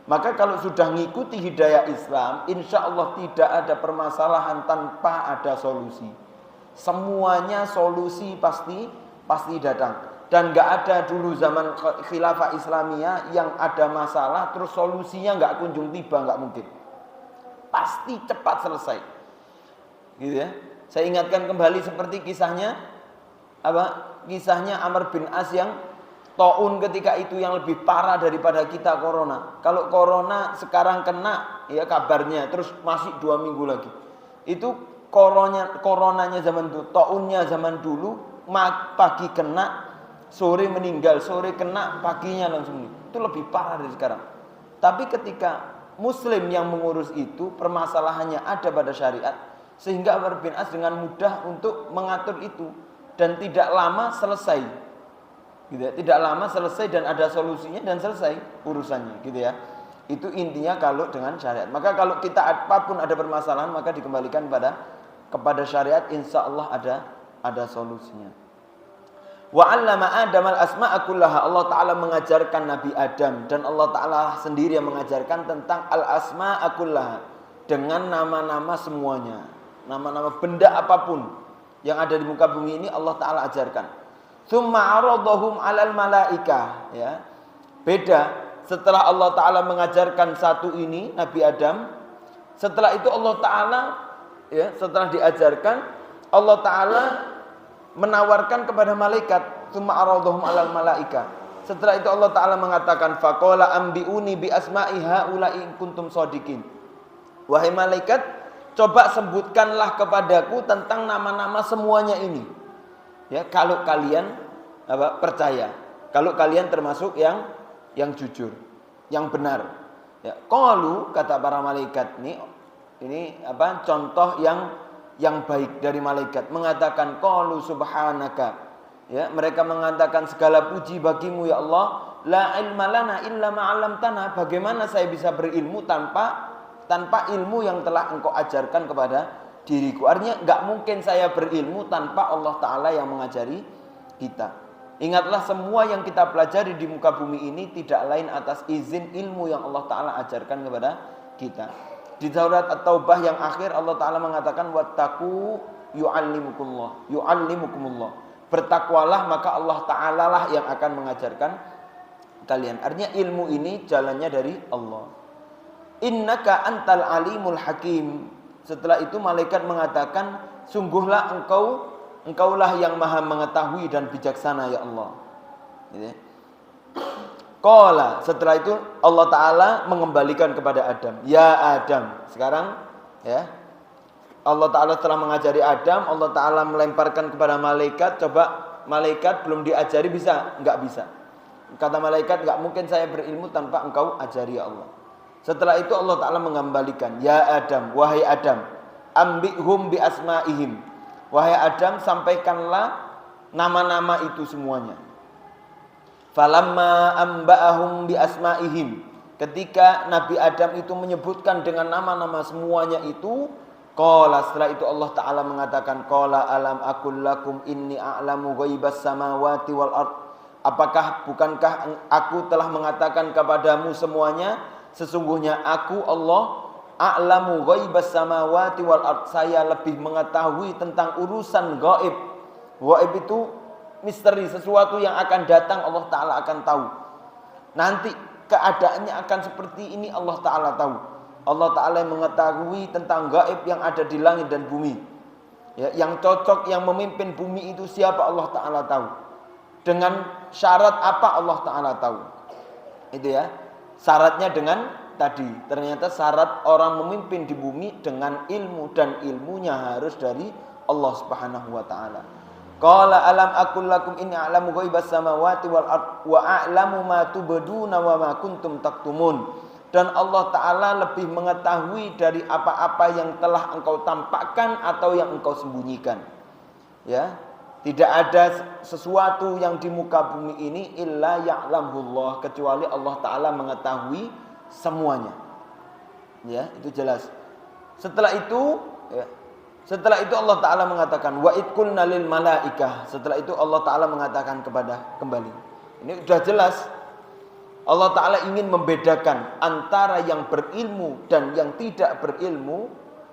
Speaker 1: Maka kalau sudah ngikuti hidayah Islam, insya Allah tidak ada permasalahan tanpa ada solusi. Semuanya solusi pasti datang. Dan gak ada dulu zaman khilafah Islamiyah yang ada masalah terus solusinya gak kunjung tiba, gak mungkin. Pasti cepat selesai. Gitu ya. Saya ingatkan kembali seperti kisahnya Amr bin As yang taun ketika itu yang lebih parah daripada kita corona. Kalau corona sekarang kena ya kabarnya terus masih 2 minggu lagi. Itu coronanya zaman dulu, taunnya zaman dulu, pagi kena, sore meninggal, sore kena, paginya langsung meninggal. Itu lebih parah dari sekarang. Tapi ketika Muslim yang mengurus itu, permasalahannya ada pada syariat, sehingga Amr bin As dengan mudah untuk mengatur itu dan tidak lama selesai. Gitu ya. Tidak lama selesai dan ada solusinya dan selesai urusannya, gitu ya. Itu intinya kalau dengan syariat. Maka kalau kita apapun ada permasalahan maka dikembalikan kepada syariat, insya Allah ada solusinya. Wa 'allama Adam al-asma'a kullaha. Allah taala mengajarkan Nabi Adam dan Allah taala sendiri yang mengajarkan tentang al-asma'a kullaha, dengan nama-nama semuanya. Nama-nama benda apapun yang ada di muka bumi ini Allah taala ajarkan. Tsumma 'aradahum 'alal malaikah, ya. Beda setelah Allah taala mengajarkan satu ini Nabi Adam, setelah itu Allah taala setelah diajarkan Allah taala menawarkan kepada malaikat, tsumma aradhum 'alal malaika. Setelah itu Allah taala mengatakan, faqala ambiuni bi asma'i haula'i in kuntum shadiqin. Wahai malaikat, coba sebutkanlah kepadaku tentang nama-nama semuanya ini. Ya, kalau kalian percaya, kalau kalian termasuk yang jujur, yang benar. Ya, qalu, kata para malaikat ini contoh yang baik dari malaikat, mengatakan qalu subhanaka, ya, mereka mengatakan segala puji bagimu ya Allah, la ilma lana illa ma 'allamtana. Bagaimana saya bisa berilmu tanpa ilmu yang telah engkau ajarkan kepada diriku. Artinya enggak mungkin saya berilmu tanpa Allah taala yang mengajari kita. Ingatlah semua yang kita pelajari di muka bumi ini tidak lain atas izin ilmu yang Allah taala ajarkan kepada kita. Di surat At-Taubah yang akhir Allah taala mengatakan wattaqu yu'allimukumullah. Bertakwalah maka Allah taala lah yang akan mengajarkan kalian. Artinya ilmu ini jalannya dari Allah. Innaka antal alimul hakim. Setelah itu malaikat mengatakan, sungguhlah engkaulah yang maha mengetahui dan bijaksana ya Allah. Gitu. Qala, setelah itu Allah taala mengembalikan kepada Adam, ya Adam. Sekarang ya, Allah taala telah mengajari Adam, Allah taala melemparkan kepada malaikat, coba malaikat belum diajari bisa? Enggak bisa. Kata malaikat, enggak mungkin saya berilmu tanpa engkau ajari ya Allah. Setelah itu Allah Ta'ala mengembalikan, ya Adam, wahai Adam, ambihum bi asma'ihim. Wahai Adam, sampaikanlah nama-nama itu semuanya. Falamma amba'ahum bi asma'ihim. Ketika Nabi Adam itu menyebutkan dengan nama-nama semuanya itu, qala, setelah itu Allah Ta'ala mengatakan, qala alam aqul lakum inni a'lamu ghaibas samawati wal ard. Bukankah aku telah mengatakan kepadamu semuanya, sesungguhnya aku Allah a'lamu ghaibas samawati wal ard, saya lebih mengetahui tentang urusan gaib. Gaib itu misteri, sesuatu yang akan datang Allah Ta'ala akan tahu. Nanti keadaannya akan seperti ini Allah Ta'ala tahu. Allah Ta'ala mengetahui tentang gaib yang ada di langit dan bumi. Ya, yang cocok, yang memimpin bumi itu siapa Allah Ta'ala tahu. Dengan syarat apa Allah Ta'ala tahu. Itu ya. Syaratnya dengan tadi. Ternyata syarat orang memimpin di bumi dengan ilmu. Dan ilmunya harus dari Allah Subhanahu wa Ta'ala. Qala alam aqul lakum inni a'lamu ghaibas samawati wal ard wa a'lamu ma tubduna wa ma kuntum taktumun. Dan Allah Ta'ala lebih mengetahui dari apa-apa yang telah engkau tampakkan atau yang engkau sembunyikan. Ya, tidak ada sesuatu yang di muka bumi ini illa ya'lamullah, kecuali Allah Ta'ala mengetahui semuanya. Ya, itu jelas. Setelah itu Allah Ta'ala mengatakan wa id qulna lil malaikah. Setelah itu Allah Ta'ala mengatakan kembali. Ini sudah jelas. Allah Ta'ala ingin membedakan antara yang berilmu dan yang tidak berilmu.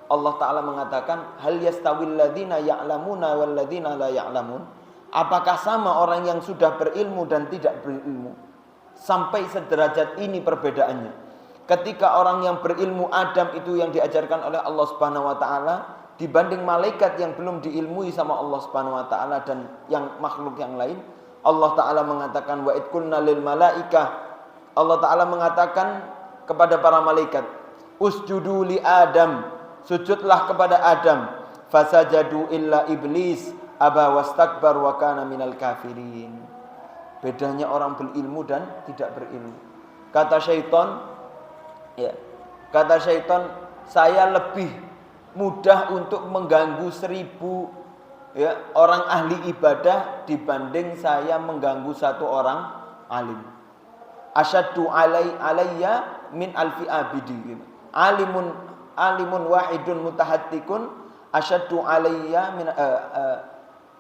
Speaker 1: Allah Ta'ala mengatakan hal yastawil ladzina ya'lamuna wal ladzina la ya'lamun. Apakah sama orang yang sudah berilmu dan tidak berilmu? Sampai sederajat ini perbedaannya. Ketika orang yang berilmu Adam itu yang diajarkan oleh Allah Subhanahu wa Ta'ala dibanding malaikat yang belum diilmui sama Allah Subhanahu wa Ta'ala dan yang makhluk yang lain, Allah Ta'ala mengatakan wa id qulna lil malaikah. Allah Ta'ala mengatakan kepada para malaikat, usjudu li Adam, sujudlah kepada Adam. Fasajadu illa iblis aba wastakbar wa kana minal kafirin. Bedanya orang berilmu dan tidak berilmu. Kata syaitan, saya lebih mudah untuk mengganggu 1000 orang ahli ibadah dibanding saya mengganggu 1 orang alim. Asyaddu alayya min alfi abidi. Alimun wahidun mutahattikun asyaddu alayya min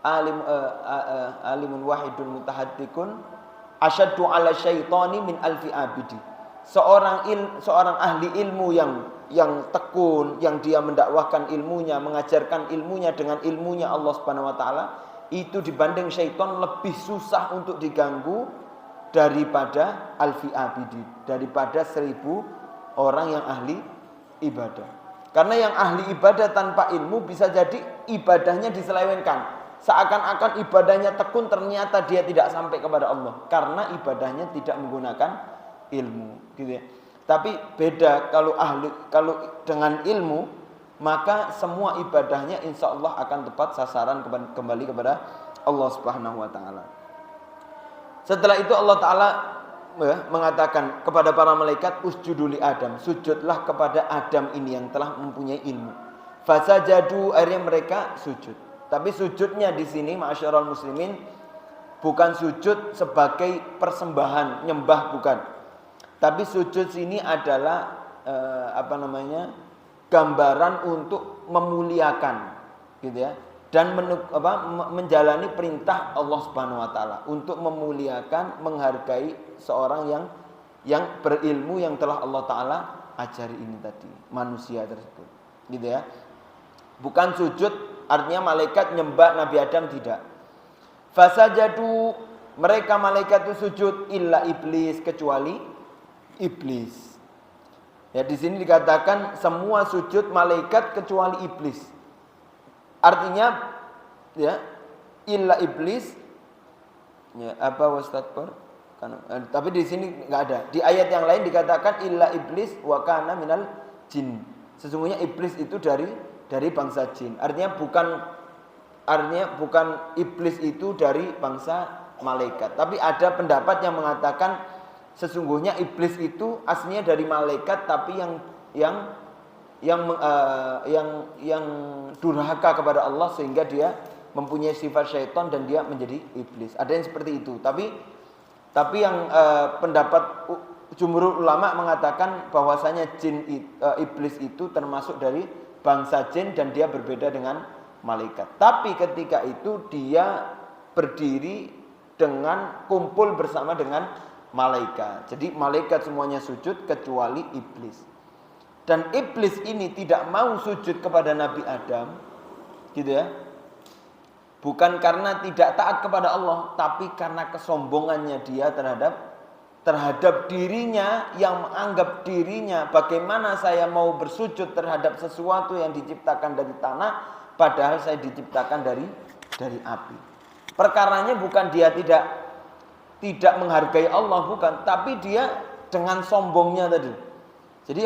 Speaker 1: alimun wahidun mutahattikun asyaddu ala syaitani min alfi abidi. Seorang ahli ilmu yang tekun, yang dia mendakwahkan ilmunya, mengajarkan ilmunya dengan ilmunya Allah Subhanahu wa Ta'ala, itu dibanding syaitan lebih susah untuk diganggu daripada alfi abidi, daripada 1000 orang yang ahli ibadah. Karena yang ahli ibadah tanpa ilmu bisa jadi ibadahnya diselewengkan, seakan-akan ibadahnya tekun, ternyata dia tidak sampai kepada Allah karena ibadahnya tidak menggunakan ilmu, gitu ya. Tapi beda kalau dengan ilmu, maka semua ibadahnya insya Allah akan tepat sasaran kembali kepada Allah Subhanahu wa Ta'ala. Setelah itu Allah Ta'ala mengatakan kepada para malaikat, usjudu li Adam, sujudlah kepada Adam ini yang telah mempunyai ilmu. Fasajadu, akhirnya mereka sujud. Tapi sujudnya di sini ma'asyiral muslimin bukan sujud sebagai persembahan, nyembah, bukan. Tapi sujud sini adalah gambaran untuk memuliakan, gitu ya. Dan menjalani perintah Allah Subhanahu wa Ta'ala untuk memuliakan, menghargai seorang yang berilmu yang telah Allah Ta'ala ajari ini tadi, manusia tersebut, gitu ya. Bukan sujud artinya malaikat nyembah Nabi Adam, tidak. Fasajadu, mereka malaikat itu sujud illa iblis, kecuali iblis. Ya, di sini dikatakan semua sujud malaikat kecuali iblis. Artinya ya illa iblis ya wastakbar. Tapi di sini enggak ada. Di ayat yang lain dikatakan illa iblis wa kana minal jin. Sesungguhnya iblis itu dari bangsa jin. Artinya bukan iblis itu dari bangsa malaikat. Tapi ada pendapat yang mengatakan sesungguhnya iblis itu aslinya dari malaikat, tapi yang durhaka kepada Allah sehingga dia mempunyai sifat syaitan dan dia menjadi iblis. Ada yang seperti itu. Tapi yang pendapat jumhur ulama mengatakan bahwasanya iblis itu termasuk dari bangsa jin dan dia berbeda dengan malaikat. Tapi ketika itu dia berdiri dengan kumpul bersama dengan malaikat. Jadi malaikat semuanya sujud kecuali iblis. Dan iblis ini tidak mau sujud kepada Nabi Adam, gitu ya. Bukan karena tidak taat kepada Allah, tapi karena kesombongannya dia terhadap dirinya, yang menganggap dirinya, bagaimana saya mau bersujud terhadap sesuatu yang diciptakan dari tanah, padahal saya diciptakan dari api. Perkaranya bukan dia tidak menghargai Allah, bukan, tapi dia dengan sombongnya tadi. Jadi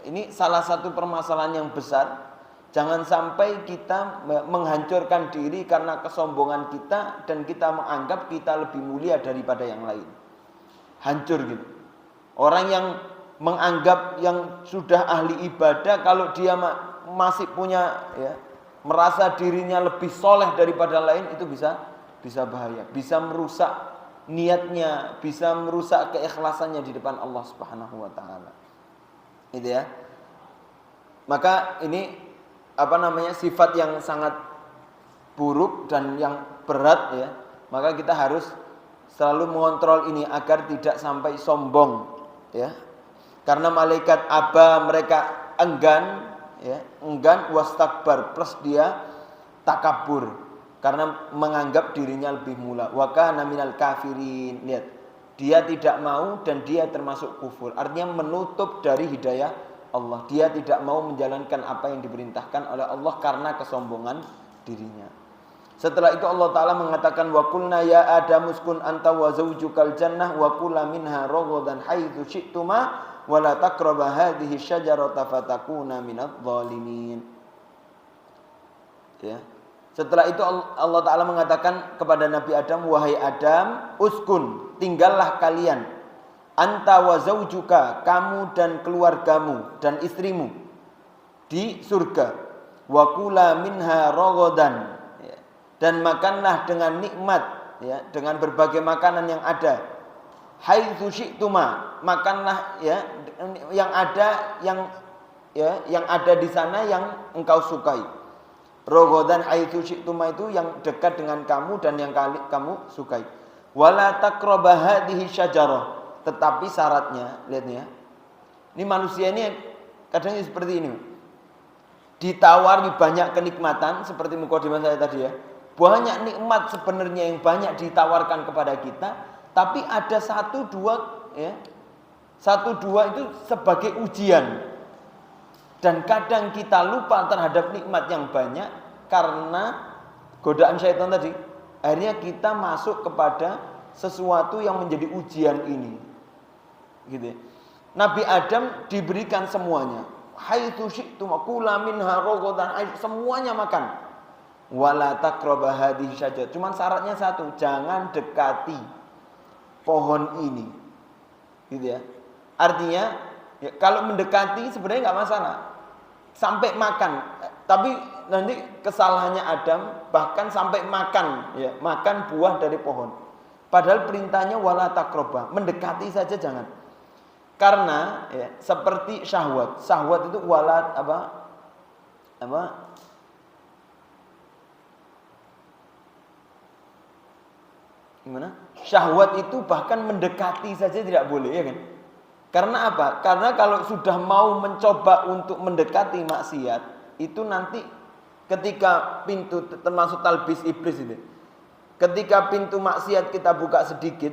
Speaker 1: ini salah satu permasalahan yang besar. Jangan sampai kita menghancurkan diri karena kesombongan kita dan kita menganggap kita lebih mulia daripada yang lain. Hancur gitu. Orang yang menganggap yang sudah ahli ibadah, kalau dia masih punya merasa dirinya lebih soleh daripada lain, itu bisa bahaya, bisa merusak niatnya, bisa merusak keikhlasannya di depan Allah Subhanahu wa taala. Gitu ya. Maka ini sifat yang sangat buruk dan yang berat ya. Maka kita harus selalu mengontrol ini agar tidak sampai sombong ya. Karena malaikat mereka enggan wastakbar, plus dia takabur karena menganggap dirinya lebih mulia. Wa kana minal kafirin. Lihat, dia tidak mau dan dia termasuk kufur. Artinya menutup dari hidayah Allah. Dia tidak mau menjalankan apa yang diperintahkan oleh Allah karena kesombongan dirinya. Setelah itu Allah Ta'ala mengatakan, wa qulna ya Adam uskun anta wa zawjukal jannah wa kula minha raghadan haitsu syi'tuma wa la taqraba hadhihi syajarata fatakuna minadh dhalimin. Ya. Setelah itu Allah Ta'ala mengatakan kepada Nabi Adam, wahai Adam, uskun, tinggallah kalian, anta wa zawjuka, kamu dan keluargamu dan istrimu di surga, wa kula minha raghadan, dan makanlah dengan nikmat ya, dengan berbagai makanan yang ada, haitsu syi'tuma, makanlah ya yang ada di sana yang engkau sukai. Raghadan haitsu syi'tuma itu yang dekat dengan kamu dan yang kamu sukai. Wala taqraba hadhihi syajarah. Tetapi syaratnya, lihat nih ya. Ini manusia ini kadang seperti ini. Ditawari banyak kenikmatan seperti mukadimah saya tadi ya. Banyak nikmat sebenarnya yang banyak ditawarkan kepada kita, tapi ada satu dua itu sebagai ujian. Dan kadang kita lupa terhadap nikmat yang banyak karena godaan syaitan tadi. Akhirnya kita masuk kepada sesuatu yang menjadi ujian ini. Gitu ya. Nabi Adam diberikan semuanya. Haitsu syi'tum kula minha raghadan, semuanya makan. Wala taqraba hadhihi syajarah. Cuman syaratnya satu, jangan dekati pohon ini. Gitu ya. Artinya ya, kalau mendekati sebenarnya enggak masalah. Sampai makan. Tapi nanti kesalahannya Adam bahkan sampai makan buah dari pohon. Padahal perintahnya wala taqraba, mendekati saja jangan. Karena ya, seperti syahwat itu wala gimana? Syahwat itu bahkan mendekati saja tidak boleh ya kan? Karena apa? Karena kalau sudah mau mencoba untuk mendekati maksiat, itu nanti ketika pintu, termasuk talbis iblis itu, ketika pintu maksiat kita buka sedikit,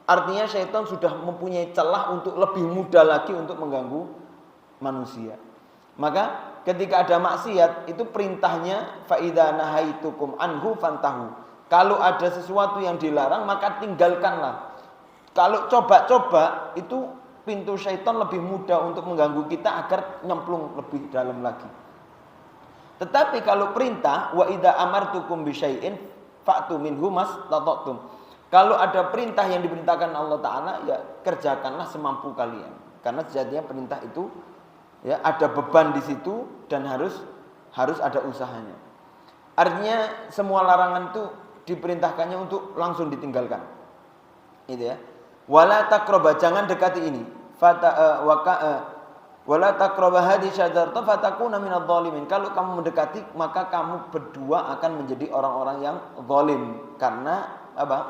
Speaker 1: artinya syaitan sudah mempunyai celah untuk lebih mudah lagi untuk mengganggu manusia. Maka ketika ada maksiat, itu perintahnya fa idza nahaitukum anhu fantahu. Kalau ada sesuatu yang dilarang maka tinggalkanlah. Kalau coba-coba itu pintu syaitan lebih mudah untuk mengganggu kita agar nyemplung lebih dalam lagi. Tetapi kalau perintah wa idza amartukum bisyai'in fa'tu minhu mastata'tum. Kalau ada perintah yang diperintahkan Allah Ta'ala, ya kerjakanlah semampu kalian. Karena sejatinya perintah itu ya ada beban di situ dan harus ada usahanya. Artinya semua larangan itu diperintahkannya untuk langsung ditinggalkan. Itu ya. Wala taqraba, jangan dekati ini. Wala taqraba hadhihi syajarata fatakuna minadh dhalimin. Kalau kamu mendekati, maka kamu berdua akan menjadi orang-orang yang zalim karena apa?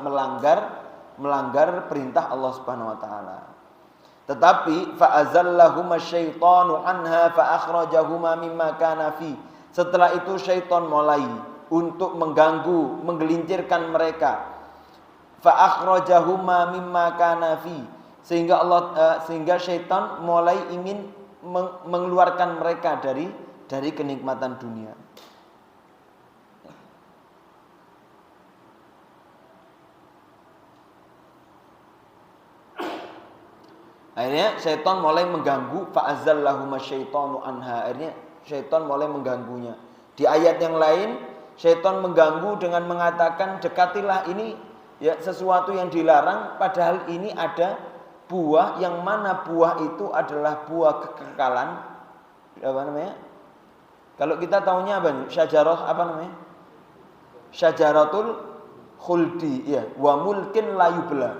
Speaker 1: Melanggar perintah Allah Subhanahu wa taala. Tetapi fa'azallahuma syaitanu anha fa'akhrajahuma mimma kana fi. Setelah itu syaitan mulai untuk mengganggu, menggelincirkan mereka. Fa'akhrajahuma mimma kana fi. Sehingga syaitan mulai ingin mengeluarkan mereka dari kenikmatan dunia. Akhirnya syaitan mulai mengganggu, fa'azallahuma syaitanu anha. Akhirnya syaitan mulai mengganggunya. Di ayat yang lain, syaitan mengganggu dengan mengatakan, dekatilah ini ya sesuatu yang dilarang, padahal ini ada buah yang mana buah itu adalah buah kekekalan. Apa namanya? Kalau kita tahunya apa nih? Syajarah apa namanya? Syajaratul khuldi, ya, wa mulkin la yubla.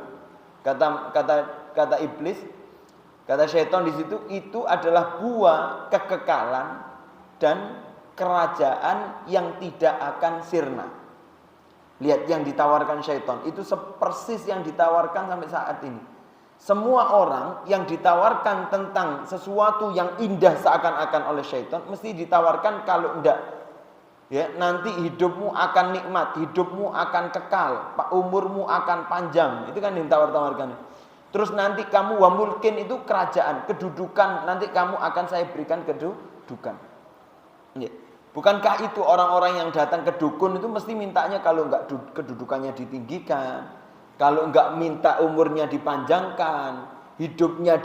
Speaker 1: Kata iblis, kata syaitan di situ, itu adalah buah kekekalan dan kerajaan yang tidak akan sirna. Lihat yang ditawarkan syaitan itu sepersis yang ditawarkan sampai saat ini. Semua orang yang ditawarkan tentang sesuatu yang indah seakan-akan oleh syaitan mesti ditawarkan kalau enggak ya nanti hidupmu akan nikmat, hidupmu akan kekal, umurmu akan panjang. Itu kan yang ditawar-tawarkan. Terus nanti kamu wa mulkin itu kerajaan, kedudukan, nanti kamu akan saya berikan kedudukan. Ya. Bukankah itu orang-orang yang datang ke dukun itu mesti mintanya kalau enggak kedudukannya ditinggikan, kalau enggak minta umurnya dipanjangkan, hidupnya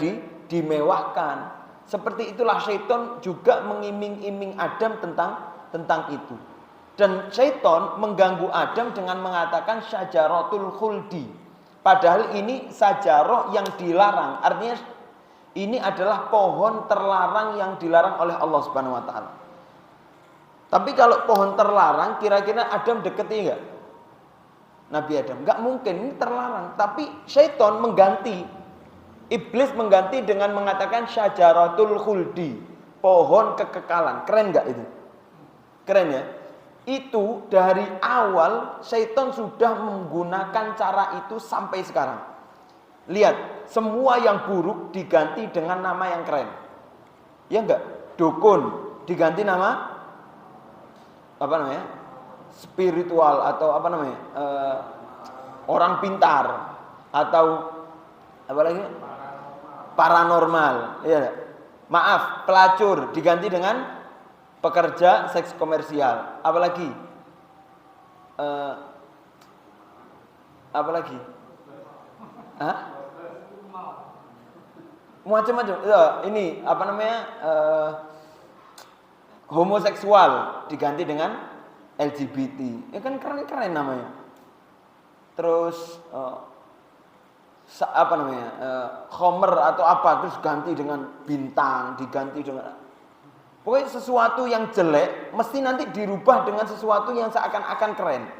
Speaker 1: dimewahkan. Seperti itulah syaitan juga mengiming-iming Adam tentang itu. Dan syaitan mengganggu Adam dengan mengatakan syajaratul khuldi. Padahal ini sajarah yang dilarang. Artinya ini adalah pohon terlarang yang dilarang oleh Allah Subhanahu wa taala. Tapi kalau pohon terlarang, kira-kira Adam deketi enggak? Nabi Adam, enggak mungkin, ini terlarang. Tapi syaitan mengganti, iblis mengganti dengan mengatakan syajaratul khuldi, pohon kekekalan. Keren enggak itu? Keren ya? Itu dari awal syaitan sudah menggunakan cara itu sampai sekarang. Lihat, semua yang buruk diganti dengan nama yang keren. Ya enggak? Dukun diganti nama apa namanya? Spiritual atau apa namanya? Orang pintar atau apa lagi? Paranormal. Ya. Maaf, pelacur diganti dengan pekerja seks komersial. Apalagi? Apalagi? Hah? Macam-macam. Ya, ini apa namanya? Homoseksual diganti dengan LGBT. Ya kan keren-keren namanya. Terus apa namanya? Homer atau apa terus ganti dengan bintang, diganti dengan pokoknya sesuatu yang jelek mesti nanti dirubah dengan sesuatu yang seakan-akan keren.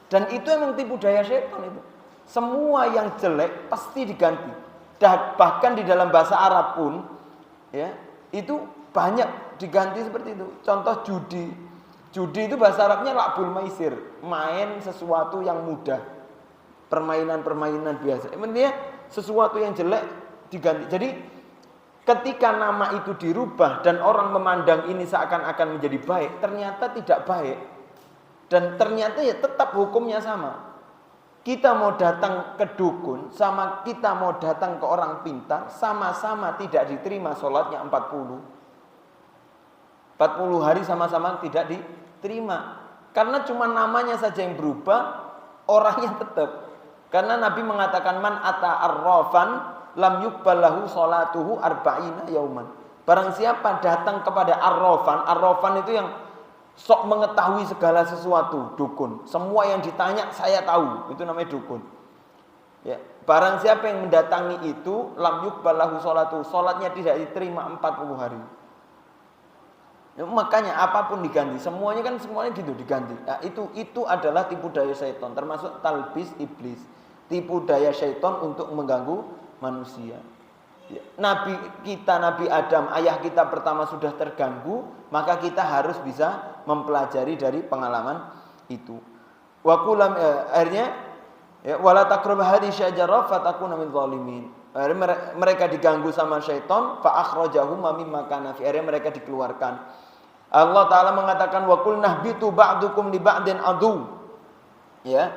Speaker 1: Dan itu emang tipu daya syaitan itu. Semua yang jelek pasti diganti. Dan bahkan di dalam bahasa Arab pun ya, itu banyak diganti seperti itu. Contoh judi. Judi itu bahasa Arabnya la'bul maisir, main sesuatu yang mudah. Permainan-permainan biasa. Intinya sesuatu yang jelek diganti. Jadi ketika nama itu dirubah dan orang memandang ini seakan-akan menjadi baik, ternyata tidak baik. Dan ternyata ya tetap hukumnya sama. Kita mau datang ke dukun, sama kita mau datang ke orang pintar, sama-sama tidak diterima sholatnya 40 hari sama-sama tidak diterima. Karena cuma namanya saja yang berubah, orangnya tetap. Karena Nabi mengatakan man ata arrafan lam yuqbalahu sholatuhu arba'ina yauman. Barang siapa datang kepada arrafan itu yang sok mengetahui segala sesuatu, dukun. Semua yang ditanya saya tahu, itu namanya dukun. Ya, barang siapa yang mendatangi itu lam yuqbal lahu sholatu, salatnya tidak diterima 40 hari. Ya, makanya apapun diganti, semuanya gitu diganti. Nah, itu adalah tipu daya syaitan, termasuk talbis iblis. Tipu daya syaitan untuk mengganggu manusia. Ya, Nabi kita, Nabi Adam, ayah kita pertama sudah terganggu, maka kita harus bisa mempelajari dari pengalaman itu. Wa kulam akhirnya ya, wala taqrabu hadhihi syajarah fatakuna min zalimin. Mereka diganggu sama syaitan, fa akhrajahum mimma kana fi, akhirnya mereka dikeluarkan. Allah Ta'ala mengatakan wa qul nahbitu ba'dukum li ba'din adu. Ya.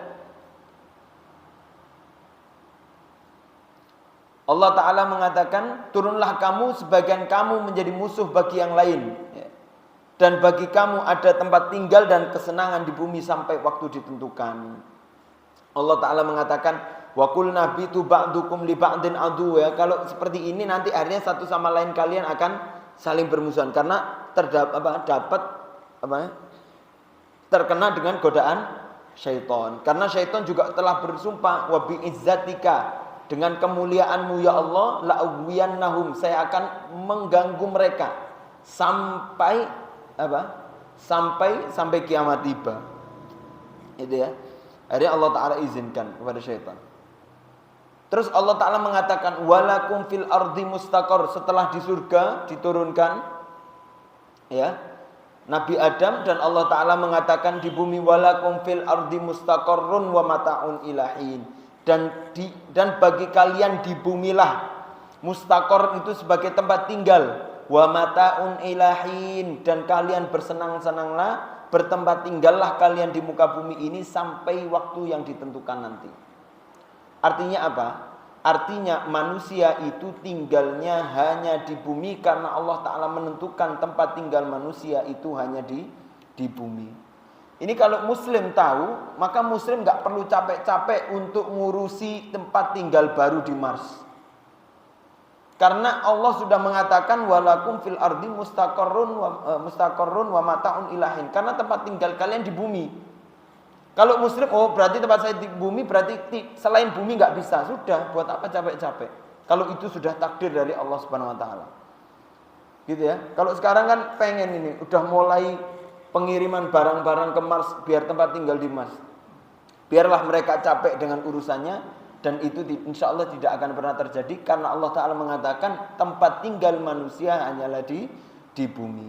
Speaker 1: Allah Ta'ala mengatakan, turunlah kamu, sebagian kamu menjadi musuh bagi yang lain. Ya. Dan bagi kamu ada tempat tinggal dan kesenangan di bumi sampai waktu ditentukan. Allah Ta'ala mengatakan, wa qul nahbitu ba'dukum li ba'din adu. Ya. Kalau seperti ini nanti akhirnya satu sama lain kalian akan saling bermusuhan. Karena terkena dengan godaan syaitan. Karena syaitan juga telah bersumpah, wa bi'izzatika, dengan kemuliaanmu ya Allah, la'uwiyannahum, saya akan mengganggu mereka sampai sampai kiamat tiba. Itu ya. Akhirnya Allah Ta'ala izinkan kepada syaitan. Terus Allah Ta'ala mengatakan walakum fil ardi mustaqor, setelah di surga diturunkan ya Nabi Adam, dan Allah Ta'ala mengatakan di bumi walakum fil ardi mustaqorrun wa mata'un ilahin, dan bagi kalian di bumilah, mustaqor itu sebagai tempat tinggal, wa mata'un ilahin, dan kalian bersenang-senanglah, bertempat tinggallah kalian di muka bumi ini sampai waktu yang ditentukan nanti. Artinya apa? Artinya manusia itu tinggalnya hanya di bumi karena Allah Ta'ala menentukan tempat tinggal manusia itu hanya di bumi. Ini kalau muslim tahu, maka muslim gak perlu capek-capek untuk ngurusi tempat tinggal baru di Mars. Karena Allah sudah mengatakan walakum fil ardi mustaqarrun wa mata'un ilahin. Karena tempat tinggal kalian di bumi. Kalau muslim, oh berarti tempat saya di bumi, berarti selain bumi gak bisa. Sudah, buat apa capek-capek? Kalau itu sudah takdir dari Allah Subhanahu Wa Taala. Gitu ya. Kalau sekarang kan pengen ini, udah mulai pengiriman barang-barang ke Mars biar tempat tinggal di Mars. Biarlah mereka capek dengan urusannya, dan itu insya Allah tidak akan pernah terjadi karena Allah Ta'ala mengatakan tempat tinggal manusia hanyalah di bumi.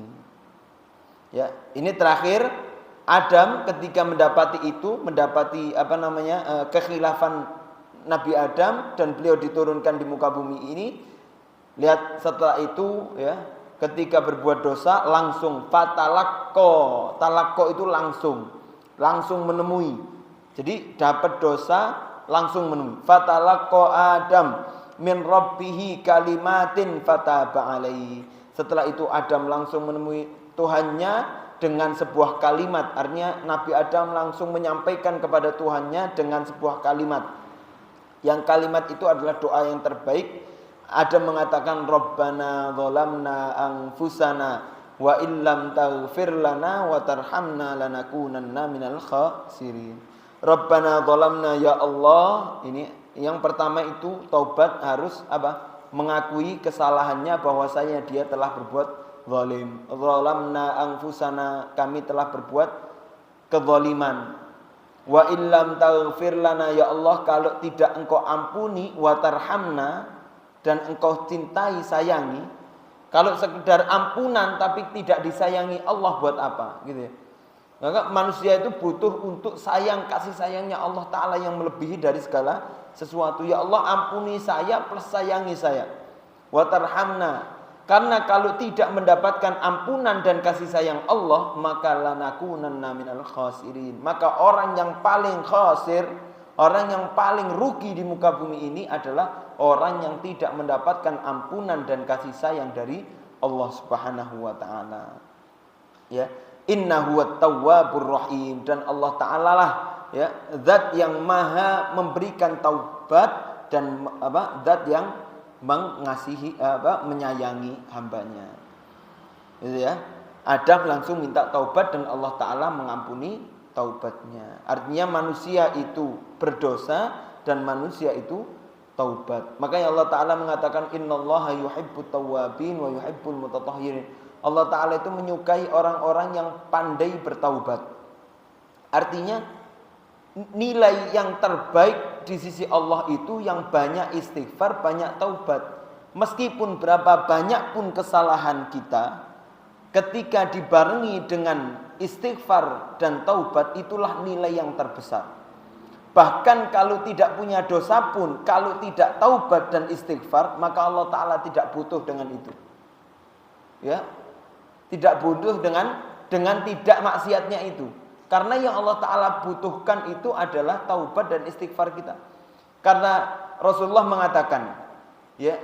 Speaker 1: Ya, ini terakhir Adam ketika mendapati kekhilafan Nabi Adam dan beliau diturunkan di muka bumi ini. Lihat setelah itu ya, ketika berbuat dosa langsung talakko itu langsung menemui. Jadi dapat dosa langsung menemui. Fatalakko Adam min rabbihi kalimatin fataba alaihi. Setelah itu Adam langsung menemui Tuhannya dengan sebuah kalimat. Artinya Nabi Adam langsung menyampaikan kepada Tuhannya dengan sebuah kalimat. Yang kalimat itu adalah doa yang terbaik. Adam mengatakan Rabbana dzalamna anfusana wa illam taghfir lana wa tarhamna lanakunanna minal khasirin. Rabbana dzalamna, ya Allah. Ini yang pertama itu taubat, harus mengakui kesalahannya bahwasanya dia telah berbuat zalim. Dzalamna anfusana, kami telah berbuat kezaliman. Wa illam taghfir lana, ya Allah, kalau tidak engkau ampuni, wa tarhamna, dan engkau cintai, sayangi. Kalau sekedar ampunan tapi tidak disayangi Allah, buat apa? Gitu ya. Maka manusia itu butuh untuk sayang, kasih sayangnya Allah Ta'ala yang melebihi dari segala sesuatu. Ya Allah, ampuni saya plus sayangi saya. Wa tarhamna, karena kalau tidak mendapatkan ampunan dan kasih sayang Allah, maka lanakunanna minal khasirin. Maka orang yang paling khasir, orang yang paling rugi di muka bumi ini adalah orang yang tidak mendapatkan ampunan dan kasih sayang dari Allah Subhanahu wa Ta'ala. Ya, innahu wat-tawwabur rahim, dan Allah Ta'ala lah ya zat yang maha memberikan taubat dan zat yang mengasihi menyayangi hambanya. Gitu ya. Adam langsung minta taubat dan Allah Ta'ala mengampuni taubatnya. Artinya manusia itu berdosa dan manusia itu taubat. Makanya Allah Ta'ala mengatakan innallaha yuhibbut tawwabin wa yuhibbul mutatahhirin. Allah Ta'ala itu menyukai orang-orang yang pandai bertaubat. Artinya nilai yang terbaik di sisi Allah itu yang banyak istighfar, banyak taubat. Meskipun berapa banyak pun kesalahan kita, ketika dibarengi dengan istighfar dan taubat, itulah nilai yang terbesar. Bahkan kalau tidak punya dosa pun, kalau tidak taubat dan istighfar, maka Allah Ta'ala tidak butuh dengan itu. Ya, tidak butuh dengan tidak maksiatnya itu. Karena yang Allah Ta'ala butuhkan itu adalah taubat dan istighfar kita. Karena Rasulullah mengatakan, ya,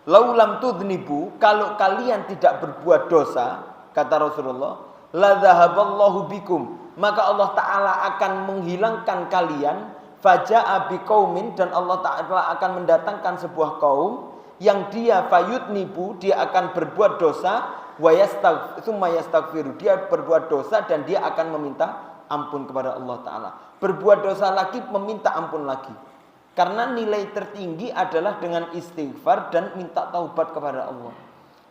Speaker 1: laulam tudnibu, kalau kalian tidak berbuat dosa, kata Rasulullah, la dhahaballahu bikum, maka Allah Ta'ala akan menghilangkan kalian, faja'a biqaumin, dan Allah Ta'ala akan mendatangkan sebuah kaum yang dia fayudnibu, dia akan berbuat dosa, wa yastaghfiru, dia berbuat dosa dan dia akan meminta ampun kepada Allah Ta'ala. Berbuat dosa lagi, meminta ampun lagi. Karena nilai tertinggi adalah dengan istighfar dan minta taubat kepada Allah.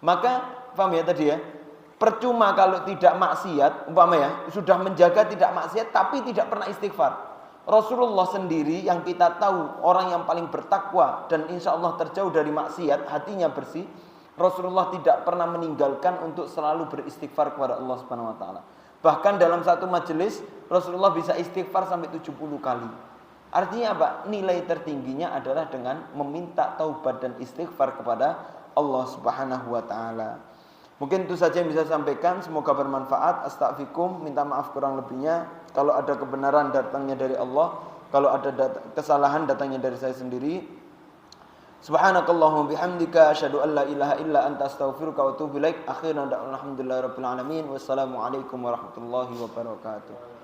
Speaker 1: Maka paham ya tadi ya, percuma kalau tidak maksiat, umpama ya, sudah menjaga tidak maksiat tapi tidak pernah istighfar. Rasulullah sendiri yang kita tahu orang yang paling bertakwa dan insya Allah terjauh dari maksiat, hatinya bersih, Rasulullah tidak pernah meninggalkan untuk selalu beristighfar kepada Allah Subhanahu wa taala. Bahkan dalam satu majelis Rasulullah bisa istighfar sampai 70 kali. Artinya apa? Nilai tertingginya adalah dengan meminta taubat dan istighfar kepada Allah Subhanahu wa taala. Mungkin itu saja yang bisa saya sampaikan, semoga bermanfaat. Astaghfirukum, minta maaf kurang lebihnya. Kalau ada kebenaran datangnya dari Allah, kalau ada kesalahan datangnya dari saya sendiri. Subhanakallahumma bihamdika asyhadu an la ilaha illa anta astaghfiruka wa atubu ilaik. Akhiran alhamdulillahirabbil alamin. Wassalamualaikum warahmatullahi wabarakatuh.